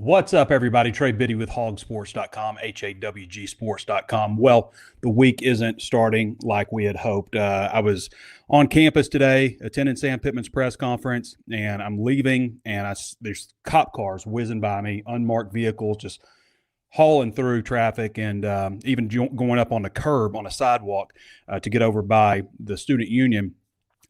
What's up, everybody? Trey Biddy with HawgSports.com, HawgSports.com. Well, the week isn't starting like we had hoped. I was on campus today attending Sam Pittman's press conference, and I'm leaving, and there's cop cars whizzing by me, unmarked vehicles just hauling through traffic, and even going up on the curb on a sidewalk to get over by the student union.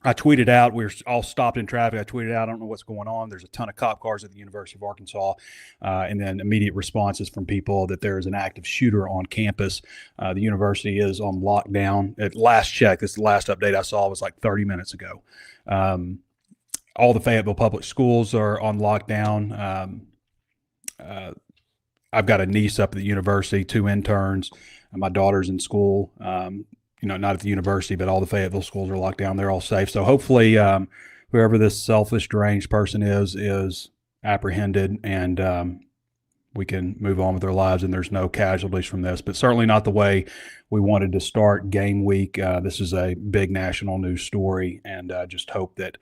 I tweeted out, we were all stopped in traffic. I tweeted out, I don't know what's going on. There's a ton of cop cars at the University of Arkansas. And then immediate responses from people that there is an active shooter on campus. The university is on lockdown. At last check, this is the last update I saw was like 30 minutes ago. All the Fayetteville public schools are on lockdown. I've got a niece up at the university, 2 interns, and my daughter's in school. Not at the university, but all the Fayetteville schools are locked down. They're all safe. So hopefully whoever this selfish, deranged person is apprehended, and we can move on with our lives and there's no casualties from this. But certainly not the way we wanted to start game week. This is a big national news story, and just hope that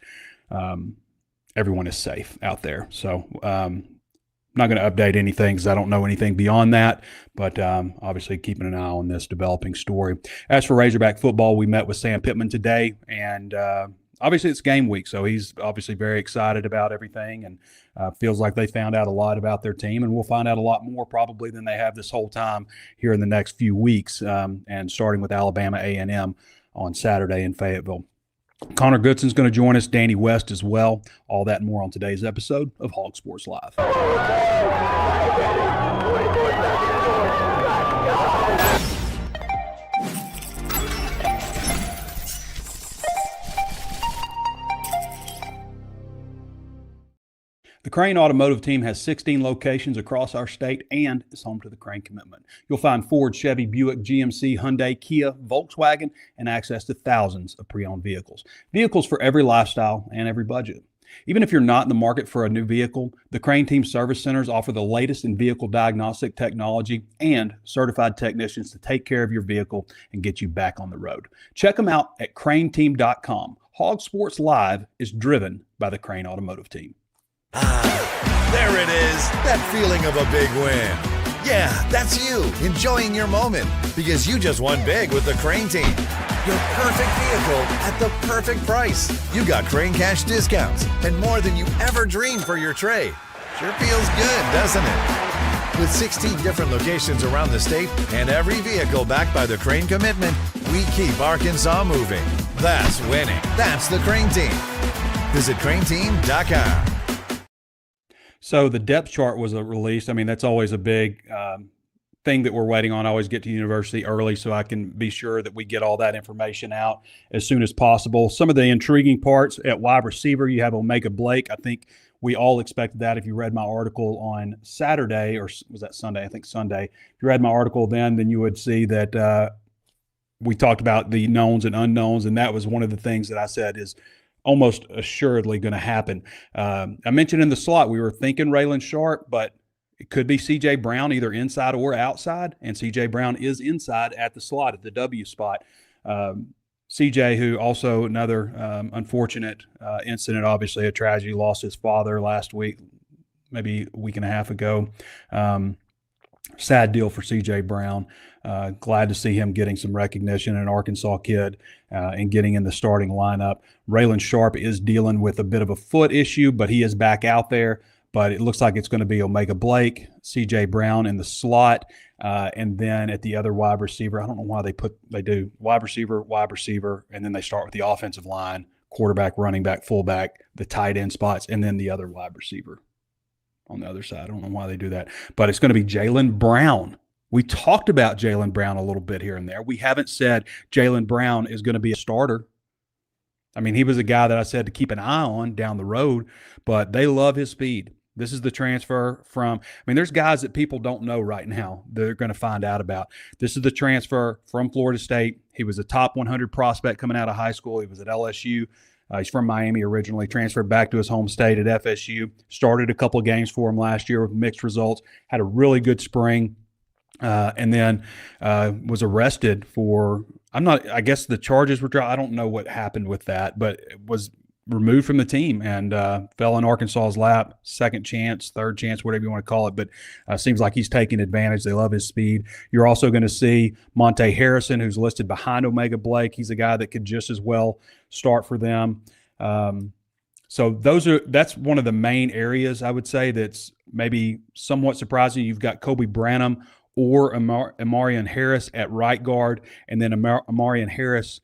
everyone is safe out there. So I'm not going to update anything because I don't know anything beyond that, but obviously keeping an eye on this developing story. As for Razorback football, we met with Sam Pittman today, and obviously it's game week, so he's obviously very excited about everything, and feels like they found out a lot about their team, and we'll find out a lot more probably than they have this whole time here in the next few weeks, and starting with Alabama A&M on Saturday in Fayetteville. Connor Goodson is going to join us, Danny West as well. All that and more on today's episode of Hog Sports Live. The Crane Automotive Team has 16 locations across our state and is home to the Crane Commitment. You'll find Ford, Chevy, Buick, GMC, Hyundai, Kia, Volkswagen, and access to thousands of pre-owned vehicles. Vehicles for every lifestyle and every budget. Even if you're not in the market for a new vehicle, the Crane Team Service Centers offer the latest in vehicle diagnostic technology and certified technicians to take care of your vehicle and get you back on the road. Check them out at craneteam.com. Hog Sports Live is driven by the Crane Automotive Team. There it is, that feeling of a big win. Yeah, that's you, enjoying your moment, because you just won big with the Crane Team. Your perfect vehicle at the perfect price. You got Crane Cash discounts and more than you ever dreamed for your trade. Sure feels good, doesn't it? With 16 different locations around the state and every vehicle backed by the Crane Commitment, we keep Arkansas moving. That's winning. That's the Crane Team. Visit craneteam.com. So the depth chart was released. I mean, that's always a big thing that we're waiting on. I always get to university early so I can be sure that we get all that information out as soon as possible. Some of the intriguing parts at wide receiver, you have Omega Blake. I think we all expected that. If you read my article on Saturday, or was that Sunday? I think Sunday. If you read my article then you would see that we talked about the knowns and unknowns, and that was one of the things that I said is almost assuredly going to happen. I mentioned in the slot, we were thinking Raylan Sharp, but it could be C.J. Brown, either inside or outside, and C.J. Brown is inside at the slot at the W spot. C.J., who also another unfortunate incident, obviously a tragedy, lost his father last week, maybe a week and a half ago. Sad deal for C.J. Brown. Glad to see him getting some recognition, an Arkansas kid, and getting in the starting lineup. Raylan Sharp is dealing with a bit of a foot issue, but he is back out there. But it looks like it's going to be Omega Blake, C.J. Brown in the slot, and then at the other wide receiver, I don't know why they do wide receiver, and then they start with the offensive line, quarterback, running back, fullback, the tight end spots, and then the other wide receiver on the other side. I don't know why they do that, but it's going to be Jaylen Brown. We talked about Jaylen Brown a little bit here and there. We haven't said Jaylen Brown is going to be a starter. I mean, he was a guy that I said to keep an eye on down the road, but they love his speed. This is the transfer from, there's guys that people don't know right now they're going to find out about. This is the transfer from Florida State. He was a top 100 prospect coming out of high school. He was at LSU. He's from Miami originally, transferred back to his home state at FSU, started a couple of games for him last year with mixed results, had a really good spring. And then was arrested for, I guess the charges were dropped. I don't know what happened with that, but it was removed from the team and fell in Arkansas's lap. Second chance, third chance, whatever you want to call it. But seems like he's taking advantage. They love his speed. You're also going to see Monte Harrison, who's listed behind Omega Blake. He's a guy that could just as well start for them. So that's one of the main areas I would say that's maybe somewhat surprising. You've got Kobe Branham or Amarian Harris at right guard, and then Amarian Harris.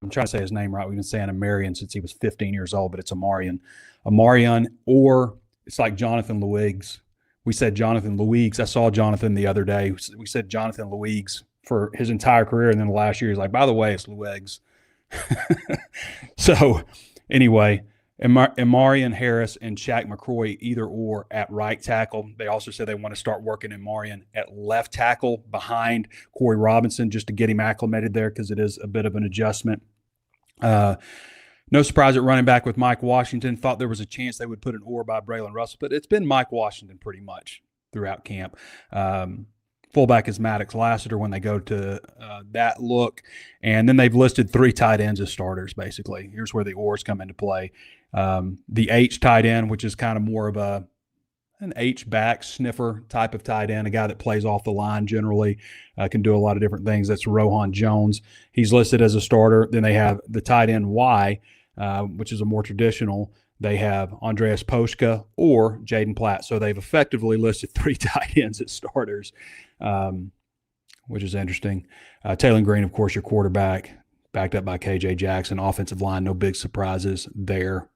I'm trying to say his name right. We've been saying Amarian since he was 15 years old, but it's Amarian, or it's like Jonathan Luigs. We said Jonathan Luigs. I saw Jonathan the other day. We said Jonathan Luigs for his entire career, and then last year he's like, by the way, it's Luigs. So anyway, Amarian Harris and Shaq McCroy, either or at right tackle. They also said they want to start working Amarian at left tackle behind Corey Robinson just to get him acclimated there because it is a bit of an adjustment. No surprise at running back with Mike Washington. Thought there was a chance they would put an or by Braylon Russell, but it's been Mike Washington pretty much throughout camp. Fullback is Maddox Lassiter when they go to that look. And then they've listed 3 tight ends as starters, basically. Here's where the ors come into play. The H tight end, which is kind of more of an H-back sniffer type of tight end, a guy that plays off the line generally, can do a lot of different things. That's Rohan Jones. He's listed as a starter. Then they have the tight end Y, which is a more traditional. They have Andreas Poshka or Jaden Platt. So they've effectively listed 3 tight ends as starters, which is interesting. Taylor Green, of course, your quarterback, backed up by KJ Jackson. Offensive line, no big surprises there,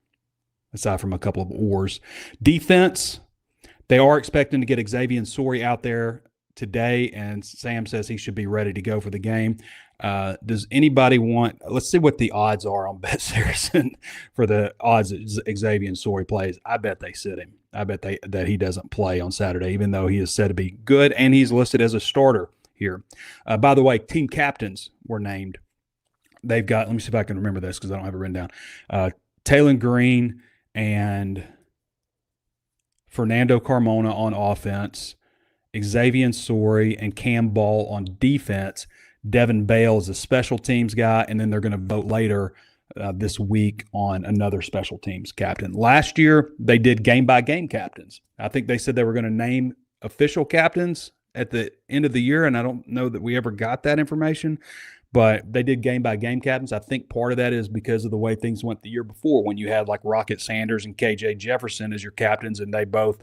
aside from a couple of ors. Defense, they are expecting to get Xavier Sori out there today, and Sam says he should be ready to go for the game. Does anybody want – let's see what the odds are on Bet Saracen for the odds that Xavier Sori plays. I bet they sit him. I bet that he doesn't play on Saturday, even though he is said to be good, and he's listed as a starter here. By the way, team captains were named. They've got – let me see if I can remember this because I don't have it written down. Taylor Green and Fernando Carmona on offense, Xavier Sori and Cam Ball on defense. Devin Bale is a special teams guy, and then they're going to vote later this week on another special teams captain. Last year, they did game-by-game captains. I think they said they were going to name official captains at the end of the year, and I don't know that we ever got that information, but they did game-by-game captains. I think part of that is because of the way things went the year before when you had like Rocket Sanders and KJ Jefferson as your captains, and they both,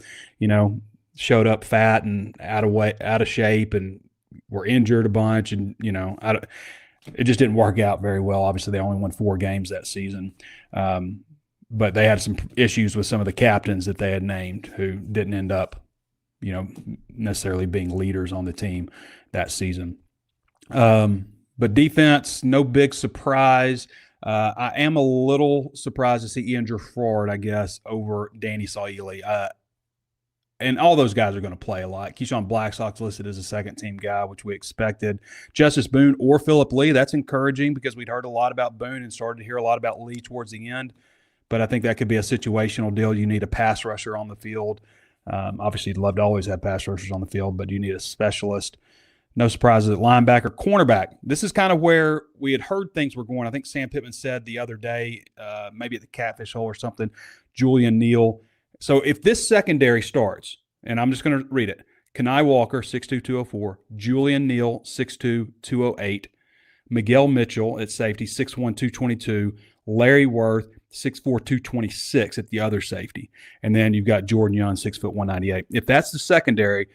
showed up fat and out of shape and were injured a bunch, and it just didn't work out very well. Obviously, they only won 4 games that season, but they had some issues with some of the captains that they had named who didn't end up, necessarily being leaders on the team that season. But defense, no big surprise. I am a little surprised to see Ian Gerford, I guess, over Danny Saili. And all those guys are going to play a lot. Keyshawn Blackstock's listed as a second-team guy, which we expected. Justice Boone or Phillip Lee, that's encouraging because we'd heard a lot about Boone and started to hear a lot about Lee towards the end. But I think that could be a situational deal. You need a pass rusher on the field. Obviously, you'd love to always have pass rushers on the field, but you need a specialist. No surprises at linebacker. Cornerback, this is kind of where we had heard things were going. I think Sam Pittman said the other day, maybe at the Catfish Hole or something, Julian Neal. So if this secondary starts, and I'm just going to read it, Kenai Walker, 6'2", 204, Julian Neal, 6'2", 208, Miguel Mitchell at safety, 6'1", 222, Larry Worth, 6'4", 226 at the other safety. And then you've got Jordan Young, 6 foot 198. If that's the secondary,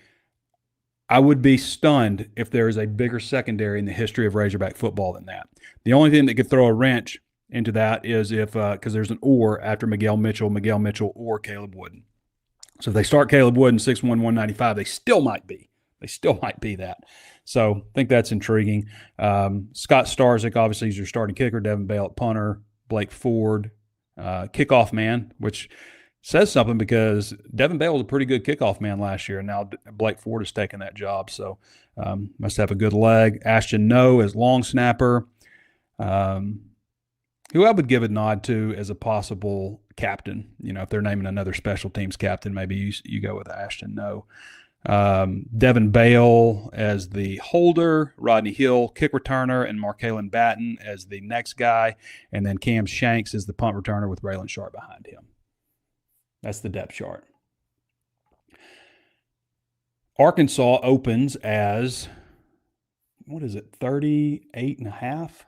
I would be stunned if there is a bigger secondary in the history of Razorback football than that. The only thing that could throw a wrench into that is if because there's an or after Miguel Mitchell or Caleb Wooden. So if they start Caleb Wooden 6'1", 195, they still might be that. So I think that's intriguing. Scott Starzik, obviously, is your starting kicker. Devin Bale at punter. Blake Ford, kickoff man, which says something because Devin Bale was a pretty good kickoff man last year, and now Blake Ford has taken that job. So must have a good leg. Ashton Noe as long snapper. Who I would give a nod to as a possible captain. If they're naming another special teams captain, maybe you go with Ashton Noe. Devin Bale as the holder, Rodney Hill kick returner, and Markalen Batten as the next guy, and then Cam Shanks is the punt returner with Braylon Sharp behind him. That's the depth chart. Arkansas opens as, 38 and a half?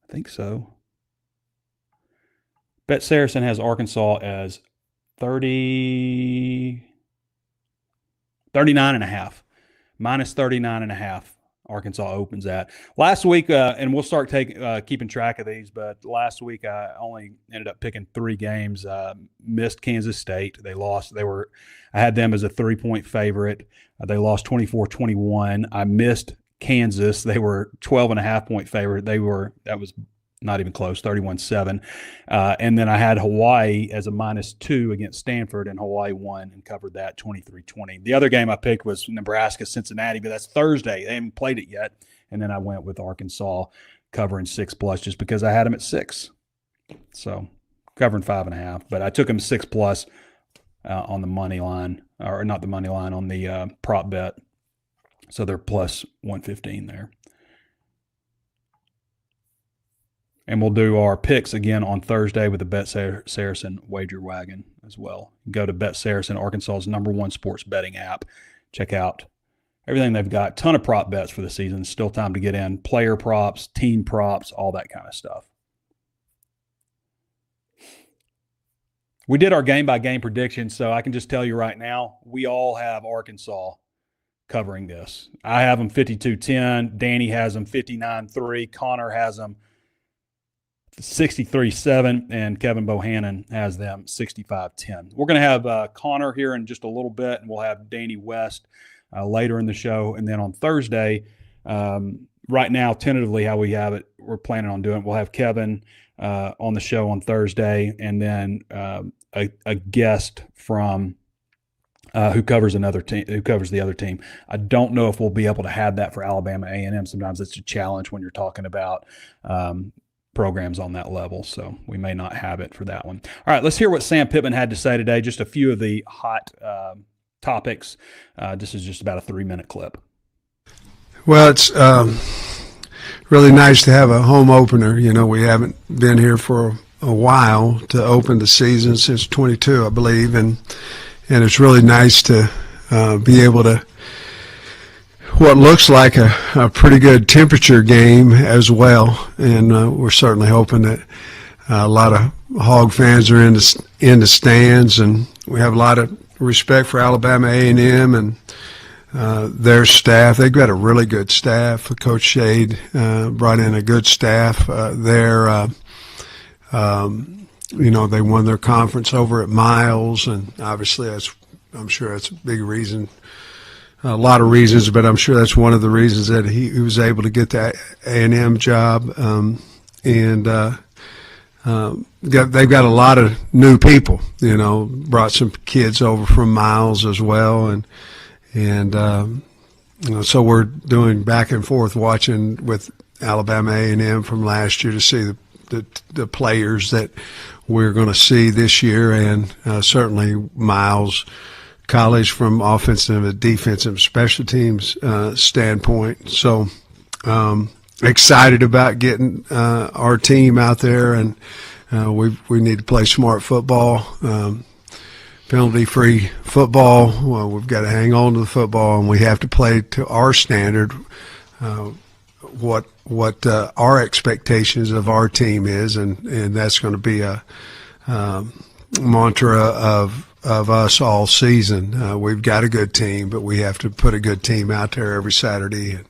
I think so. Bet Saracen has Arkansas as 39 and a half. Minus 39 and a half. Arkansas opens at. Last week, and we'll start keeping track of these, but last week I only ended up picking 3 games. Missed Kansas State. They lost. I had them as a 3-point favorite. They lost 24-21. I missed Kansas. They were 12.5-point favorite. That was not even close, 31-7. And then I had Hawaii as a -2 against Stanford, and Hawaii won and covered that 23-20. The other game I picked was Nebraska-Cincinnati, but that's Thursday. They haven't played it yet. And then I went with Arkansas covering 6+ just because I had them at 6. So covering 5.5. But I took them 6+ on the money line, or not the money line, on the prop bet. So they're plus 115 there. And we'll do our picks again on Thursday with the Bet Saracen wager wagon as well. Go to Bet Saracen, Arkansas's #1 sports betting app. Check out everything they've got. Ton of prop bets for the season. Still time to get in. Player props, team props, all that kind of stuff. We did our game-by-game predictions, so I can just tell you right now, we all have Arkansas covering this. I have them 52-10. Danny has them 59-3. Connor has them 63-7, and Kevin Bohannon has them 65-10. We're going to have Connor here in just a little bit, and we'll have Danny West later in the show. And then on Thursday, right now, tentatively how we have it, we're planning on doing it. We'll have Kevin on the show on Thursday, and then a guest from who covers another team, who covers the other team. I don't know if we'll be able to have that for Alabama A&M. Sometimes it's a challenge when you're talking about programs on that level, so we may not have it for that one. All right, let's hear what Sam Pittman had to say today. Just a few of the hot topics. This is just about a 3-minute clip. Well, it's really nice to have a home opener. You know, we haven't been here for a while to open the season since 22, I believe, and it's really nice to be able to what looks like a pretty good temperature game as well, and we're certainly hoping that a lot of Hog fans are in the stands, and we have a lot of respect for Alabama A&M and their staff. They've got a really good staff. Coach Shade brought in a good staff there. You know, they won their conference over at Miles, and obviously I'm sure that's a big reason. A lot of reasons, but I'm sure that's one of the reasons that he was able to get that A&M job. They've got a lot of new people, you know, brought some kids over from Miles as well. And you know, so we're doing back and forth watching with Alabama A&M from last year to see the players that we're going to see this year, and certainly Miles College from offensive and defensive special teams standpoint. So excited about getting our team out there, and we need to play smart football, penalty-free football. Well, we've got to hang on to the football, and we have to play to our standard, what our expectations of our team is, and that's going to be a mantra of us all season. We've got a good team, but we have to put a good team out there every Saturday. And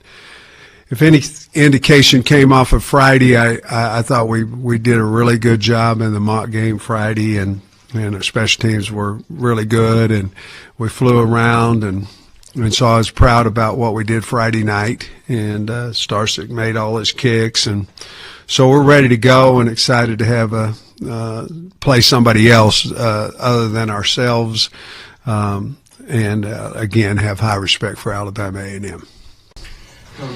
if any indication came off of Friday, I thought we did a really good job in the mock game Friday, and our special teams were really good, and we flew around, and so I was proud about what we did Friday night, and Starsick made all his kicks, and so we're ready to go and excited to have play somebody else other than ourselves, and again have high respect for Alabama A&M. Coach,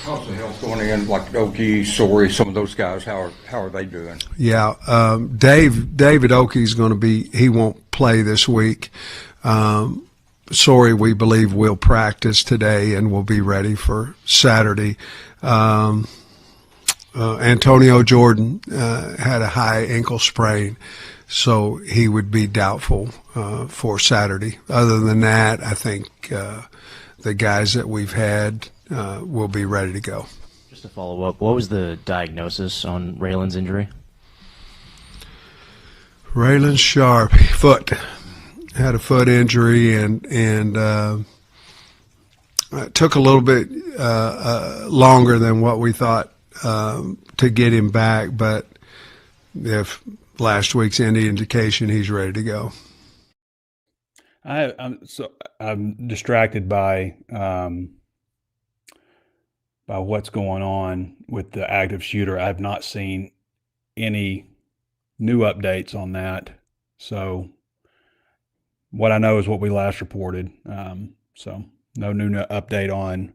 how's the health going in? Like Okie, Sorey, some of those guys, how are they doing? Yeah, David Okie's going to be. He won't play this week. Sorry, we believe will practice today and will be ready for Saturday. Antonio Jordan had a high ankle sprain, so he would be doubtful for Saturday. Other than that, I think the guys that we've had will be ready to go. Just to follow up, what was the diagnosis on Raylan's injury? Raylan Sharp, foot. Had a foot injury and it took a little bit longer than what we thought to get him back, but if last week's any indication, he's ready to go. I'm distracted by what's going on with the active shooter. I have not seen any new updates on that. So what I know is what we last reported. So no new update on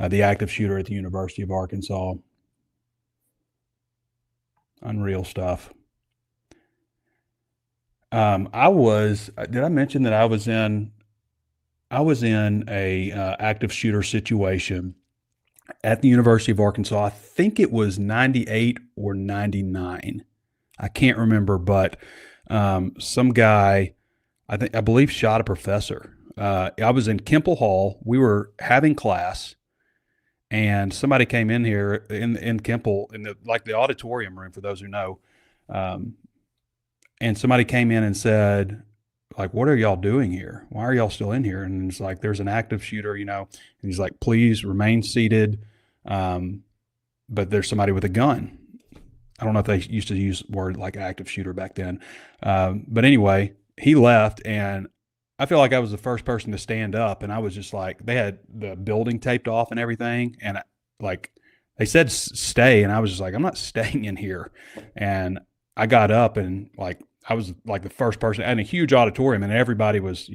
the active shooter at the University of Arkansas. Unreal stuff. Did I mention that I was in a active shooter situation at the University of Arkansas? I think it was 98 or 99. I can't remember, but some guy, I believe, shot a professor. I was in Kemple Hall. We were having class, and somebody came in here in Kemple, in the auditorium room, for those who know. And somebody came in and said, like, "What are y'all doing here? Why are y'all still in here?" And it's like, "There's an active shooter, And he's like, "Please remain seated. But there's somebody with a gun." I don't know if they used to use the word like active shooter back then. But anyway, he left, and I feel like I was the first person to stand up, and I was just like, they had the building taped off and everything. And they said stay. And I was just like, I'm not staying in here. And I got up, and I was like the first person in a huge auditorium, and everybody was,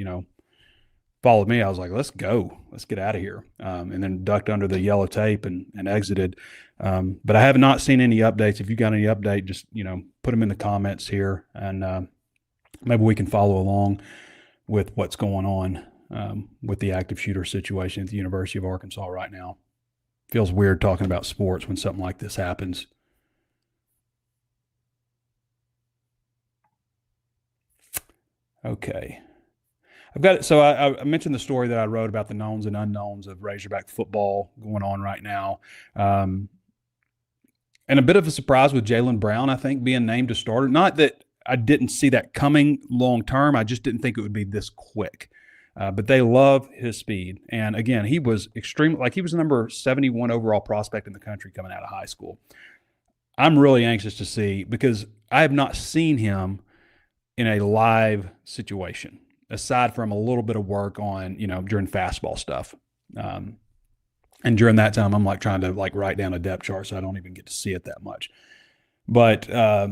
followed me. I was like, let's go, let's get out of here. And then ducked under the yellow tape and exited. But I have not seen any updates. If you got any update, just, put them in the comments here, and maybe we can follow along with what's going on with the active shooter situation at the University of Arkansas right now. Feels weird talking about sports when something like this happens. Okay. I mentioned the story that I wrote about the knowns and unknowns of Razorback football going on right now. And a bit of a surprise with Jaylen Brown, I think, being named a starter. Not that I didn't see that coming long term. I just didn't think it would be this quick. But they love his speed. And again, he was he was the number 71 overall prospect in the country coming out of high school. I'm really anxious to see, because I have not seen him in a live situation, aside from a little bit of work on, during fastball stuff. And during that time, I'm trying to write down a depth chart, so I don't even get to see it that much. But I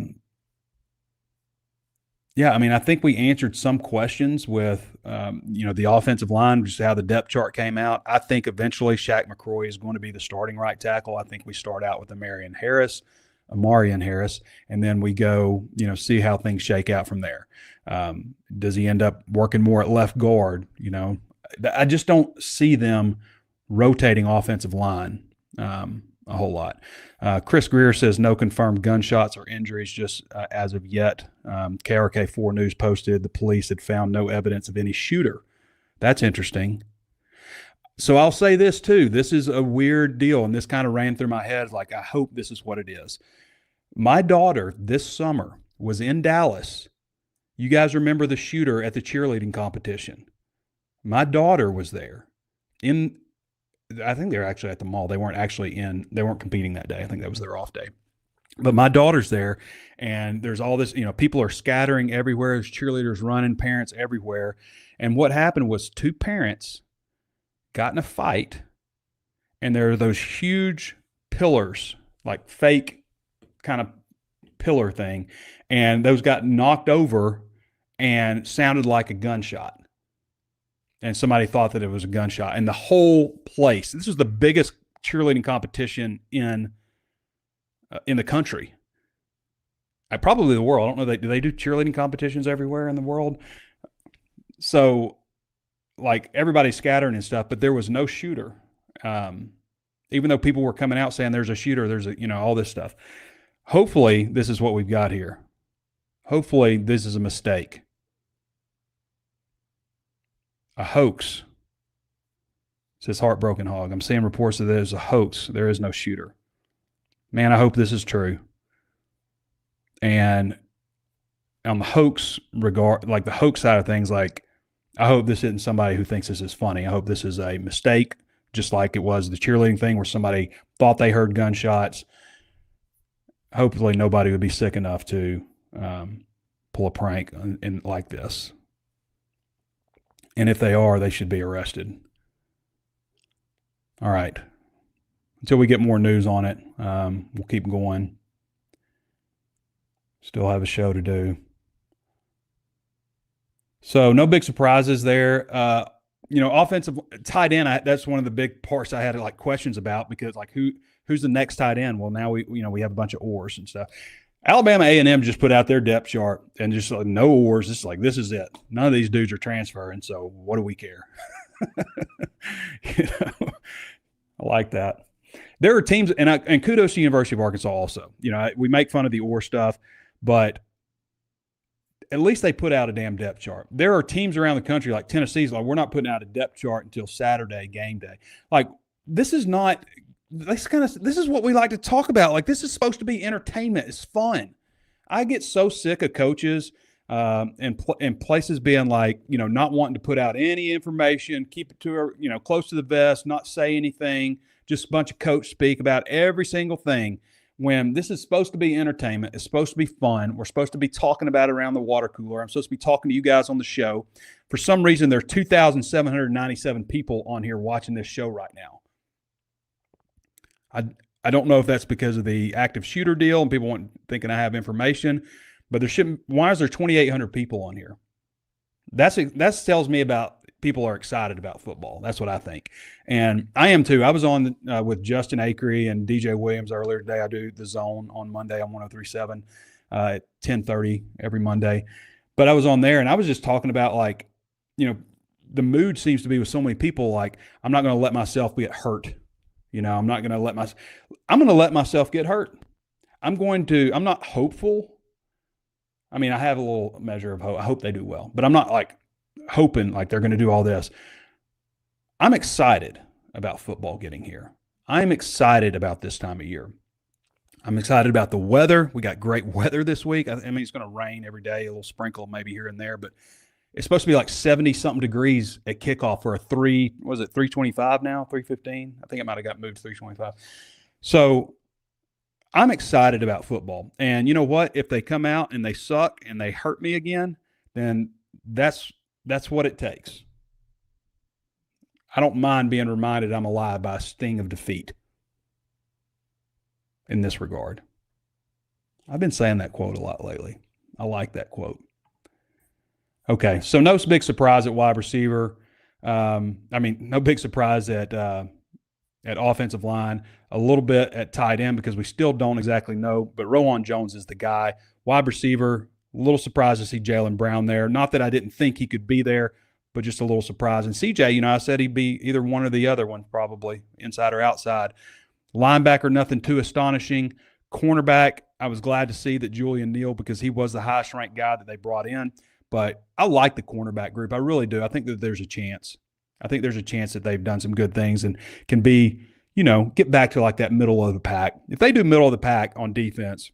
think we answered some questions with, the offensive line, just how the depth chart came out. I think eventually Shaq McCroy is going to be the starting right tackle. I think we start out with Amarian Harris, and then we go, see how things shake out from there. Does he end up working more at left guard? I just don't see them rotating offensive line a whole lot. Chris Greer says no confirmed gunshots or injuries just as of yet. KRK4 News posted the police had found no evidence of any shooter. That's interesting. So I'll say this too. This is a weird deal, and this kind of ran through my head. I hope this is what it is. My daughter this summer was in Dallas. You guys remember the shooter at the cheerleading competition? My daughter was there. I think they were actually at the mall. They weren't competing that day. I think that was their off day. But my daughter's there, and there's all this, people are scattering everywhere. There's cheerleaders running, parents everywhere. And what happened was two parents got in a fight, and there are those huge pillars, like fake kind of pillar thing, and those got knocked over and sounded like a gunshot. And somebody thought that it was a gunshot. And the whole place, this was the biggest cheerleading competition in the country. Probably the world. I don't know, do they do cheerleading competitions everywhere in the world? So, like, everybody's scattering and stuff, but there was no shooter. Even though people were coming out saying there's a shooter, there's all this stuff. Hopefully, this is what we've got here. Hopefully, this is a mistake. A hoax. It says Heartbroken Hog. I'm seeing reports that there's a hoax. There is no shooter. Man, I hope this is true. And on the hoax like the hoax side of things, like, I hope this isn't somebody who thinks this is funny. I hope this is a mistake, just like it was the cheerleading thing where somebody thought they heard gunshots. Hopefully nobody would be sick enough to pull a prank in like this. And if they are, they should be arrested. All right. Until we get more news on it, we'll keep going. Still have a show to do. So no big surprises there. Offensive tight end, that's one of the big parts I had like questions about, because like who's the next tight end? Well, now we have a bunch of oars and stuff. Alabama A&M just put out their depth chart and just like no oars. This is it. None of these dudes are transferring, so what do we care? I like that. There are teams, and kudos to University of Arkansas also. We make fun of the oar stuff, but at least they put out a damn depth chart. There are teams around the country, like Tennessee's, like, we're not putting out a depth chart until Saturday game day. Like, this is what we like to talk about. Like, this is supposed to be entertainment. It's fun. I get so sick of coaches and places being like, not wanting to put out any information, keep it to close to the vest, not say anything, just a bunch of coach speak about every single thing. When this is supposed to be entertainment, it's supposed to be fun. We're supposed to be talking about it around the water cooler. I'm supposed to be talking to you guys on the show. For some reason, there are 2,797 people on here watching this show right now. I don't know if that's because of the active shooter deal and people thinking I have information, but why is there 2,800 people on here? That tells me about people are excited about football. That's what I think. And I am too. I was on with Justin Akery and DJ Williams earlier today. I do The Zone on Monday on 103.7 at 10:30 every Monday. But I was on there and I was just talking about, like, the mood seems to be with so many people, like, I'm not going to let myself get hurt. I'm going to let myself get hurt. I'm not hopeful. I mean, I have a little measure of hope. I hope they do well, but I'm not like hoping like they're going to do all this. I'm excited about football getting here. I'm excited about this time of year. I'm excited about the weather. We got great weather this week. I mean, it's going to rain every day, a little sprinkle maybe here and there, but it's supposed to be like 70-something degrees at kickoff for 325 now, 315? I think it might have got moved to 325. So I'm excited about football. And you know what? If they come out and they suck and they hurt me again, then that's what it takes. I don't mind being reminded I'm alive by a sting of defeat in this regard. I've been saying that quote a lot lately. I like that quote. Okay, so no big surprise at wide receiver. No big surprise at offensive line. A little bit at tight end because we still don't exactly know, but Rowan Jones is the guy. Wide receiver, a little surprised to see Jaylen Brown there. Not that I didn't think he could be there, but just a little surprise. And CJ, I said he'd be either one or the other one, probably inside or outside. Linebacker, nothing too astonishing. Cornerback, I was glad to see that Julian Neal, because he was the highest ranked guy that they brought in. But I like the cornerback group. I really do. I think that there's a chance. I think there's a chance that they've done some good things and can be, get back to like that middle of the pack. If they do middle of the pack on defense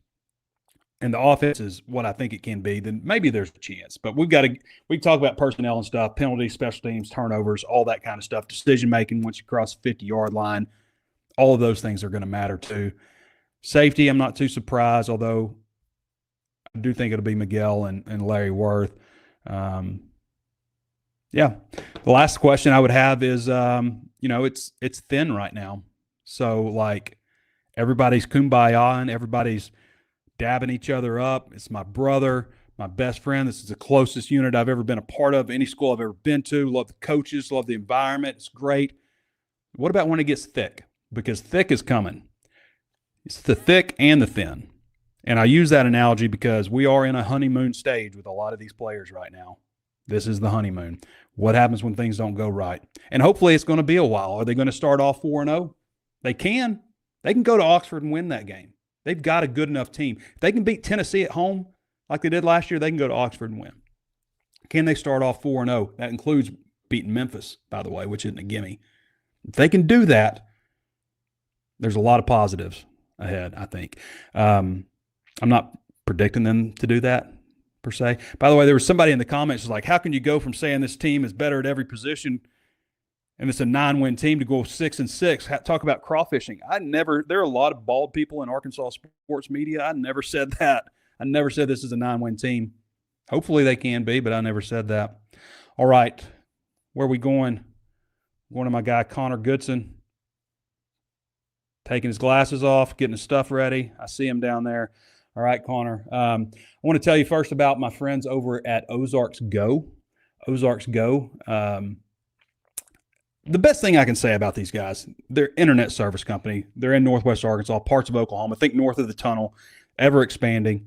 and the offense is what I think it can be, then maybe there's a chance. But we can talk about personnel and stuff, penalties, special teams, turnovers, all that kind of stuff, decision-making once you cross the 50-yard line. All of those things are going to matter too. Safety, I'm not too surprised, although I do think it'll be Miguel and Larry Worth. The last question I would have is, it's thin right now. So, like, everybody's kumbaya and everybody's dabbing each other up. It's my brother, my best friend. This is the closest unit I've ever been a part of, any school I've ever been to. Love the coaches, love the environment. It's great. What about when it gets thick? Because thick is coming. It's the thick and the thin. And I use that analogy because we are in a honeymoon stage with a lot of these players right now. This is the honeymoon. What happens when things don't go right? And hopefully it's going to be a while. Are they going to start off 4-0? They can. They can go to Oxford and win that game. They've got a good enough team. If they can beat Tennessee at home like they did last year, they can go to Oxford and win. Can they start off 4-0? That includes beating Memphis, by the way, which isn't a gimme. If they can do that, there's a lot of positives ahead, I think. I'm not predicting them to do that per se. By the way, there was somebody in the comments who was like, how can you go from saying this team is better at every position and it's a 9-win team to go 6-6? Talk about crawfishing. There are a lot of bald people in Arkansas sports media. I never said that. I never said this is a 9-win team. Hopefully they can be, but I never said that. All right. Where are we going? Going to my guy, Connor Goodson. Taking his glasses off, getting his stuff ready. I see him down there. All right, Connor. I want to tell you first about my friends over at Ozarks Go. Ozarks Go. The best thing I can say about these guys, they're an internet service company. They're in Northwest Arkansas, parts of Oklahoma, I think north of the tunnel, ever expanding.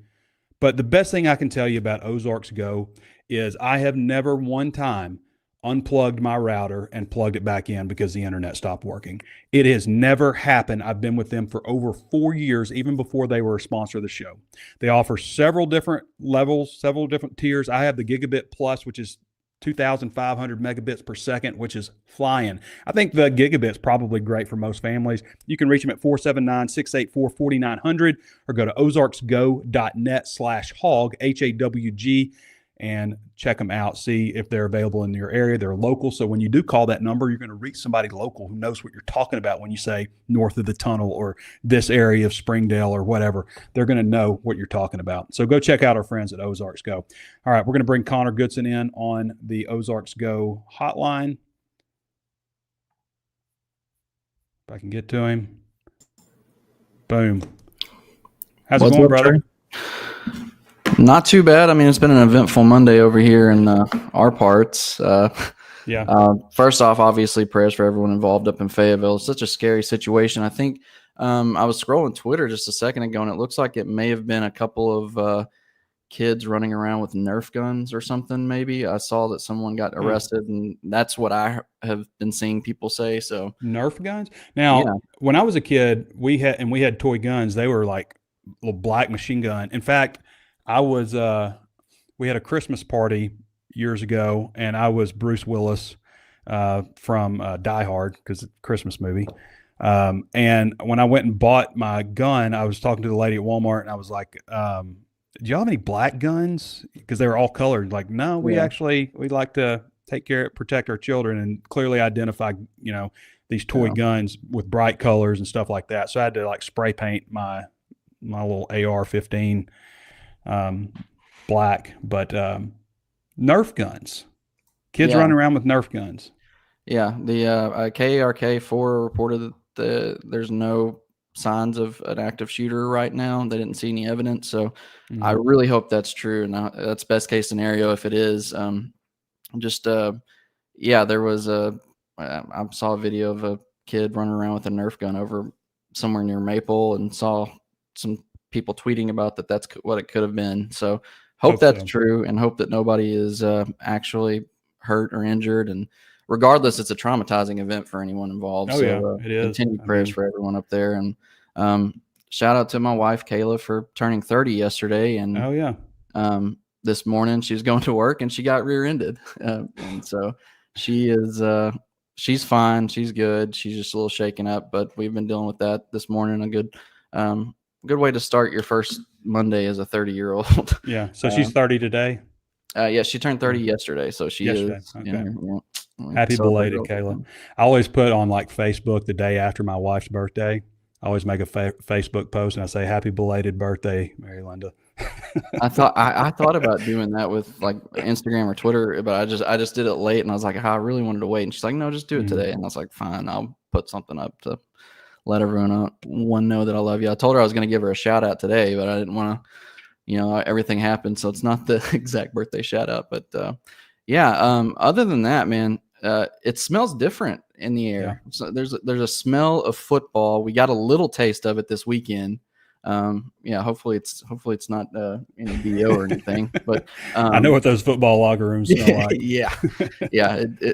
But the best thing I can tell you about Ozarks Go is I have never one time unplugged my router and plugged it back in because the internet stopped working. It has never happened. I've been with them for over 4 years, even before they were a sponsor of the show. They offer several different levels, several different tiers. I have the Gigabit Plus, which is 2,500 megabits per second, which is flying. I think the Gigabit's probably great for most families. You can reach them at 479-684-4900 or go to ozarksgo.net/hawg, HAWG, and check them out. See if they're available in your area. They're local. So when you do call that number, you're going to reach somebody local who knows what you're talking about when you say north of the tunnel or this area of Springdale or whatever. They're going to know what you're talking about. So go check out our friends at Ozarks Go. All right, we're going to bring Connor Goodson in on the Ozarks Go hotline. If I can get to him. Boom. How's it going, brother? Trey? Not too bad. I mean, it's been an eventful Monday over here in our parts. First off, obviously, prayers for everyone involved up in Fayetteville. It's such a scary situation. I think I was scrolling Twitter just a second ago, and it looks like it may have been a couple of kids running around with Nerf guns or something, maybe. I saw that someone got arrested, and that's what I have been seeing people say. So Nerf guns? Now, when I was a kid, we had toy guns. They were like a little black machine gun. In fact, we had a Christmas party years ago, and I was Bruce Willis from Die Hard, because it's a Christmas movie. And when I went and bought my gun, I was talking to the lady at Walmart, and I was like, do y'all have any black guns? Because they were all colored. Like, no, we like to protect our children, and clearly identify, these toy guns with bright colors and stuff like that. So I had to like spray paint my little AR-15 black, but Nerf guns, kids running around with Nerf guns. Yeah, the KARK-4 reported that there's no signs of an active shooter right now. They didn't see any evidence, so I really hope that's true, and that's best case scenario if it is. There was I saw a video of a kid running around with a Nerf gun over somewhere near Maple, and saw some people tweeting about that's what it could have been. So hope that's true, and hope that nobody is actually hurt or injured. And regardless, it's a traumatizing event for anyone involved. It is. Continued prayers for everyone up there. And shout out to my wife, Kayla, for turning 30 yesterday. And this morning she was going to work and she got rear-ended. And so she is she's fine. She's good. She's just a little shaken up, but we've been dealing with that this morning. A good way to start your first Monday as a 30-year-old. Yeah. So she's 30 today? She turned 30 yesterday. So she is. Okay. Happy belated, Kayla. I always put on like Facebook the day after my wife's birthday. I always make a Facebook post and I say, happy belated birthday, Mary Linda. I thought about doing that with like Instagram or Twitter, but I just did it late, and I was like, I really wanted to wait. And she's like, no, just do it today. And I was like, fine, I'll put something up to let everyone know that I love you. I told her I was going to give her a shout out today, but I didn't want to, everything happened. So it's not the exact birthday shout out, but other than that, man, it smells different in the air. Yeah. So there's a smell of football. We got a little taste of it this weekend. hopefully it's not any BO or anything. But I know what those football locker rooms smell like. Yeah.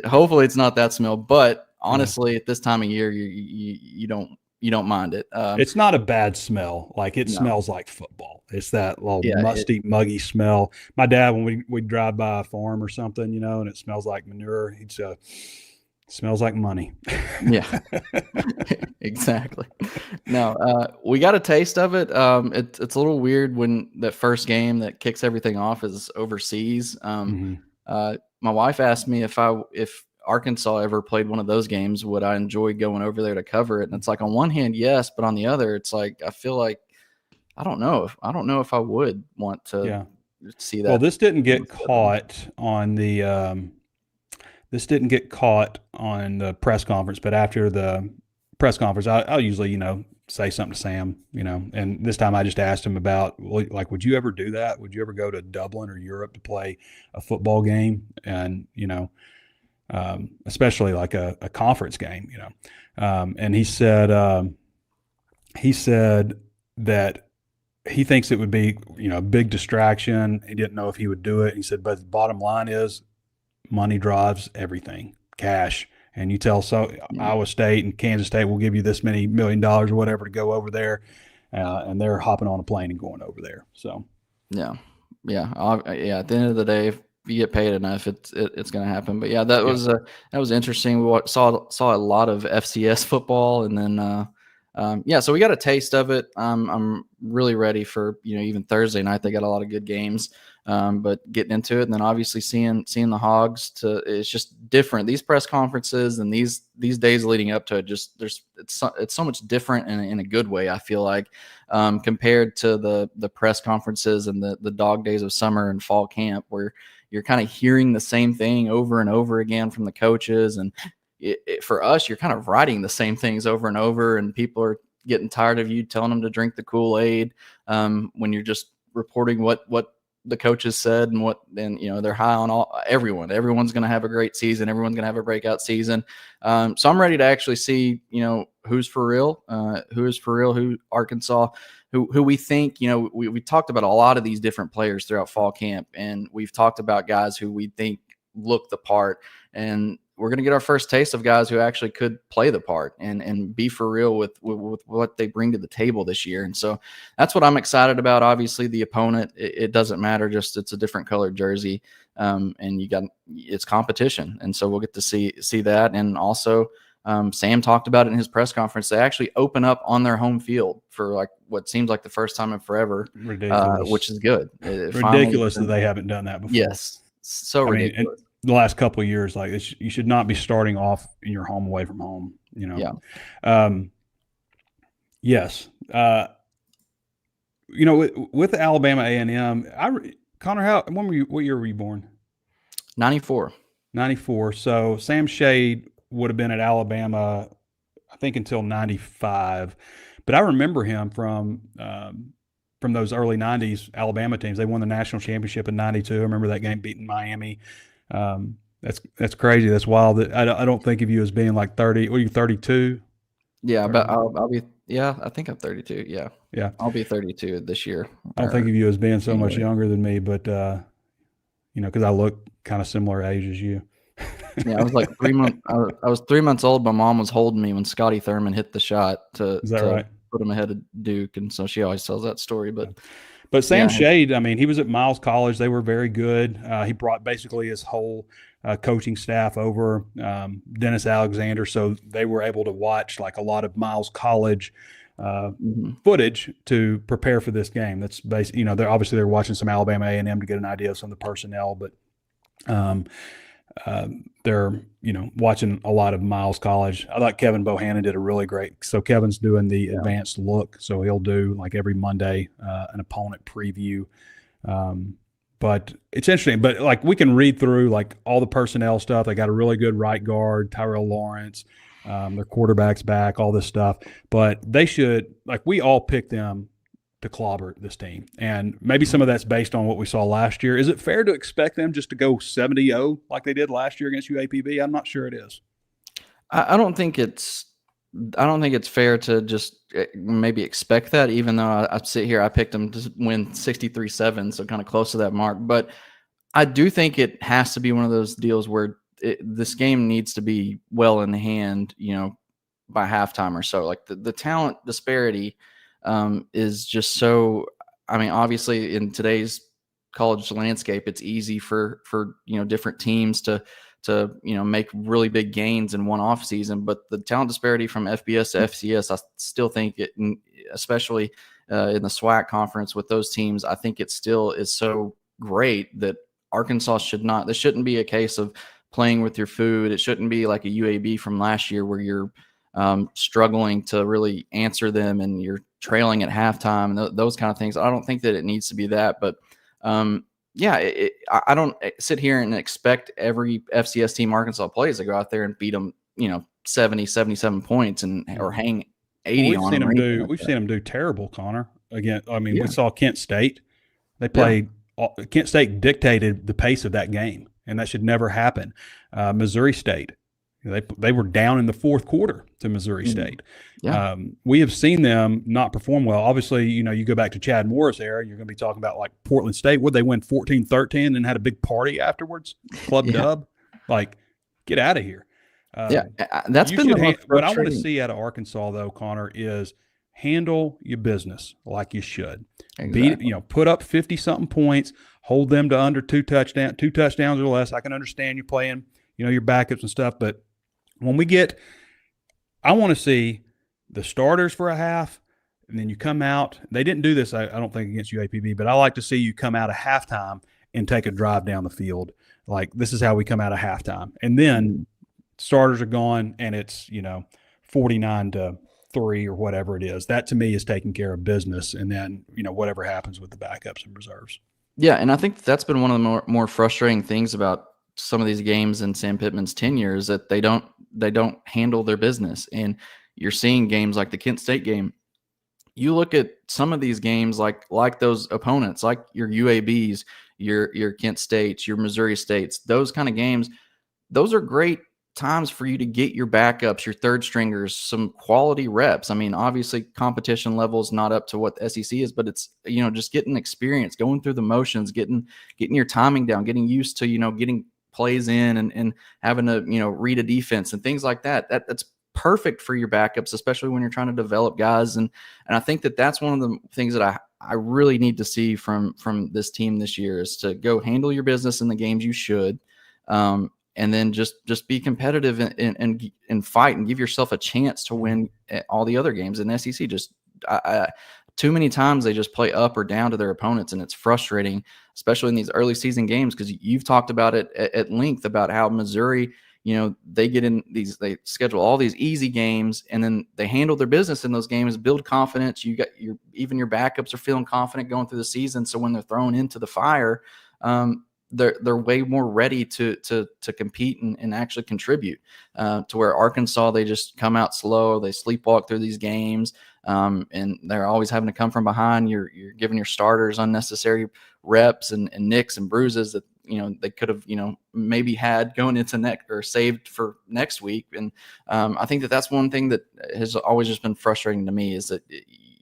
Hopefully it's not that smell. But honestly, at this time of year, you don't mind it. It's not a bad smell. Like it smells like football. It's that little musty, muggy smell. My dad, when we drive by a farm or something, and it smells like manure, he'd say, smells like money. Yeah, exactly. Now, we got a taste of it. It's a little weird when that first game that kicks everything off is overseas. My wife asked me if Arkansas ever played one of those games, would I enjoy going over there to cover it? And it's like, on one hand, yes, but on the other, it's like, I feel like, I don't know if I would want to see that. Well, this didn't get caught on the, press conference, but after the press conference, I'll usually, say something to Sam, and this time I just asked him about, like, would you ever do that? Would you ever go to Dublin or Europe to play a football game? And, especially like a conference game, and he said that he thinks it would be, a big distraction. He didn't know if he would do it. He said, but the bottom line is money drives everything, cash. And you tell Iowa State and Kansas State will give you this many $1 million or whatever to go over there, and they're hopping on a plane and going over there. So, yeah. At the end of the day, if you get paid enough, it's going to happen. But that was interesting. We saw a lot of FCS football, and then so we got a taste of it. I'm really ready for even Thursday night. They got a lot of good games. But getting into it, and then obviously seeing the Hogs, it's just different. These press conferences and these days leading up to it, it's so much different in a good way. I feel like compared to the press conferences and the dog days of summer and fall camp, where you're kind of hearing the same thing over and over again from the coaches, and for us, you're kind of writing the same things over and over, and people are getting tired of you telling them to drink the Kool-Aid when you're just reporting what the coaches said and they're high on everyone's going to have a great season. Everyone's going to have a breakout season. So I'm ready to actually see, who's for real, who Arkansas, who we think, we talked about a lot of these different players throughout fall camp, and we've talked about guys who we think look the part, and we're going to get our first taste of guys who actually could play the part and be for real with what they bring to the table this year. And so that's what I'm excited about. Obviously the opponent, it doesn't matter, just it's a different colored jersey. And it's competition. And so we'll get to see that. And also Sam talked about it in his press conference. They actually open up on their home field for like what seems like the first time in forever, which is good. Ridiculous that they haven't done that before. Yes. So ridiculous. The last couple of years, like you should not be starting off in your home away from home, Yes. With Alabama A&M, Connor, what year were you born? 94. 94. So Sam Shade would have been at Alabama, I think, until 95. But I remember him from those early 90s Alabama teams. They won the national championship in 92. I remember that game beating Miami. That's crazy. That's wild. I don't think of you as being like 30. What are you, 32? Yeah, but I'll be. Yeah, I think I'm 32. Yeah. I'll be 32 this year. I don't think of you as being so much younger than me, but because I look kind of similar age as you. Yeah, I was like 3 months. I was 3 months old. My mom was holding me when Scotty Thurman hit the shot Is that right? Put him ahead of Duke, and so she always tells that story. But Sam Shade, I mean, he was at Miles College. They were very good. He brought basically his whole coaching staff over, Dennis Alexander, so they were able to watch like a lot of Miles College footage to prepare for this game. That's basically, they're watching some Alabama A&M to get an idea of some of the personnel, but they're watching a lot of Miles College. I thought Kevin Bohannon did a really great. So Kevin's doing the advanced look, so he'll do like every Monday an opponent preview. But it's interesting. But like we can read through like all the personnel stuff. They got a really good right guard, Tyrell Lawrence. Their quarterback's back, all this stuff. But they should, like, we all pick them to clobber this team. And maybe some of that's based on what we saw last year. Is it fair to expect them just to go 70-0 like they did last year against UAPB? I'm not sure it is. I don't think it's fair to just maybe expect that, even though I sit here, I picked them to win 63-7, so kind of close to that mark. But I do think it has to be one of those deals where this game needs to be well in hand, by halftime or so. Like the talent disparity is just so. I mean, obviously, in today's college landscape, it's easy for different teams to make really big gains in one off season, but the talent disparity from FBS to FCS, I still think it, especially in the SWAC conference with those teams, I think it still is so great that Arkansas this shouldn't be a case of playing with your food. It shouldn't be like a UAB from last year where you're struggling to really answer them and you're trailing at halftime and those kind of things. I don't think that it needs to be that, but I don't sit here and expect every FCS team Arkansas plays to go out there and beat them, 70, 77 points or hang 80 on them. We've seen them do terrible, Connor. Again, I mean, we saw Kent State. They played Kent State dictated the pace of that game, and that should never happen. Missouri State, they were down in the fourth quarter to Missouri State. Yeah. We have seen them not perform well. Obviously, you go back to Chad Morris era, you're going to be talking about like Portland State. Would they win 14-13 and had a big party afterwards? Club dub? Like, get out of here. That's been the most what I want to see out of Arkansas, though, Connor, is handle your business like you should. Exactly. Put up 50-something points, hold them to under two touchdowns or less. I can understand you playing, your backups and stuff, but when I want to see the starters for a half, and then you come out. They didn't do this, I don't think, against UAPB, but I like to see you come out of halftime and take a drive down the field. Like, this is how we come out of halftime. And then starters are gone, and it's, 49-3 or whatever it is. That, to me, is taking care of business, and then, whatever happens with the backups and reserves. Yeah, and I think that's been one of the more frustrating things about some of these games in Sam Pittman's tenure is that they don't handle their business. And you're seeing games like the Kent State game. You look at some of these games like those opponents, like your UABs, your Kent States, your Missouri States, those kind of games. Those are great times for you to get your backups, your third stringers, some quality reps. I mean, obviously competition level is not up to what the SEC is, but it's, just getting experience, going through the motions, getting your timing down, getting used to, getting plays in and having to, read a defense and things like that. That's perfect for your backups, especially when you're trying to develop guys. And I think that's one of the things that I really need to see from this team this year is to go handle your business in the games you should. And then just be competitive and fight and give yourself a chance to win all the other games in SEC. Too many times they just play up or down to their opponents, and it's frustrating, especially in these early season games, because you've talked about it at length about how Missouri, they get in they schedule all these easy games, and then they handle their business in those games, build confidence. Even your backups are feeling confident going through the season, so when they're thrown into the fire, they're way more ready to compete and actually contribute. To where Arkansas, they just come out slow, they sleepwalk through these games. And they're always having to come from behind. You're giving your starters unnecessary reps and nicks and bruises that, they could have, maybe had going into next or saved for next week. And I think that's one thing that has always just been frustrating to me is that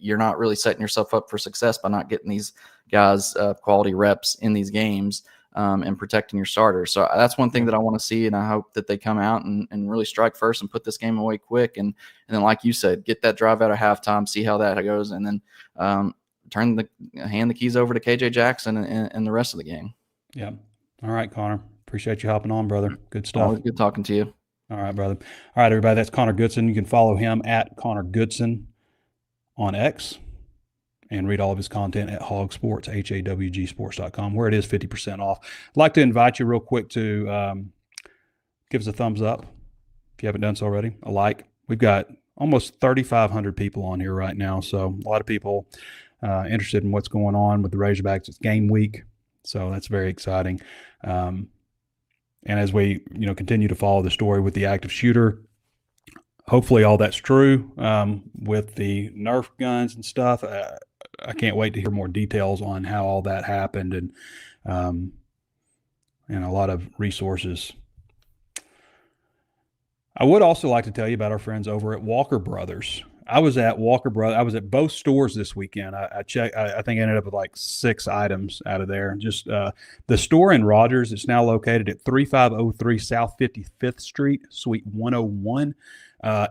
you're not really setting yourself up for success by not getting these guys quality reps in these games. And protecting your starters. So that's one thing that I want to see, and I hope that they come out and really strike first and put this game away quick. And then, like you said, get that drive out of halftime, see how that goes, and then hand the keys over to KJ Jackson and the rest of the game. Yeah. All right, Connor. Appreciate you hopping on, brother. Good stuff. Always good talking to you. All right, brother. All right, everybody. That's Connor Goodson. You can follow him at Connor Goodson on X. And read all of his content at HawgSports, HAWGsports.com, where it is 50% off. I'd like to invite you real quick to give us a thumbs up if you haven't done so already, a like. We've got almost 3,500 people on here right now, so a lot of people interested in what's going on with the Razorbacks. It's game week, so that's very exciting. And as we continue to follow the story with the active shooter, hopefully all that's true with the Nerf guns and stuff. I can't wait to hear more details on how all that happened and a lot of resources. I would also like to tell you about our friends over at Walker Brothers. I was at Walker Brothers. I was at both stores this weekend. I checked. I think I ended up with like 6 items out of there. Just the store in Rogers. It's now located at 3503 South 55th Street, Suite 101.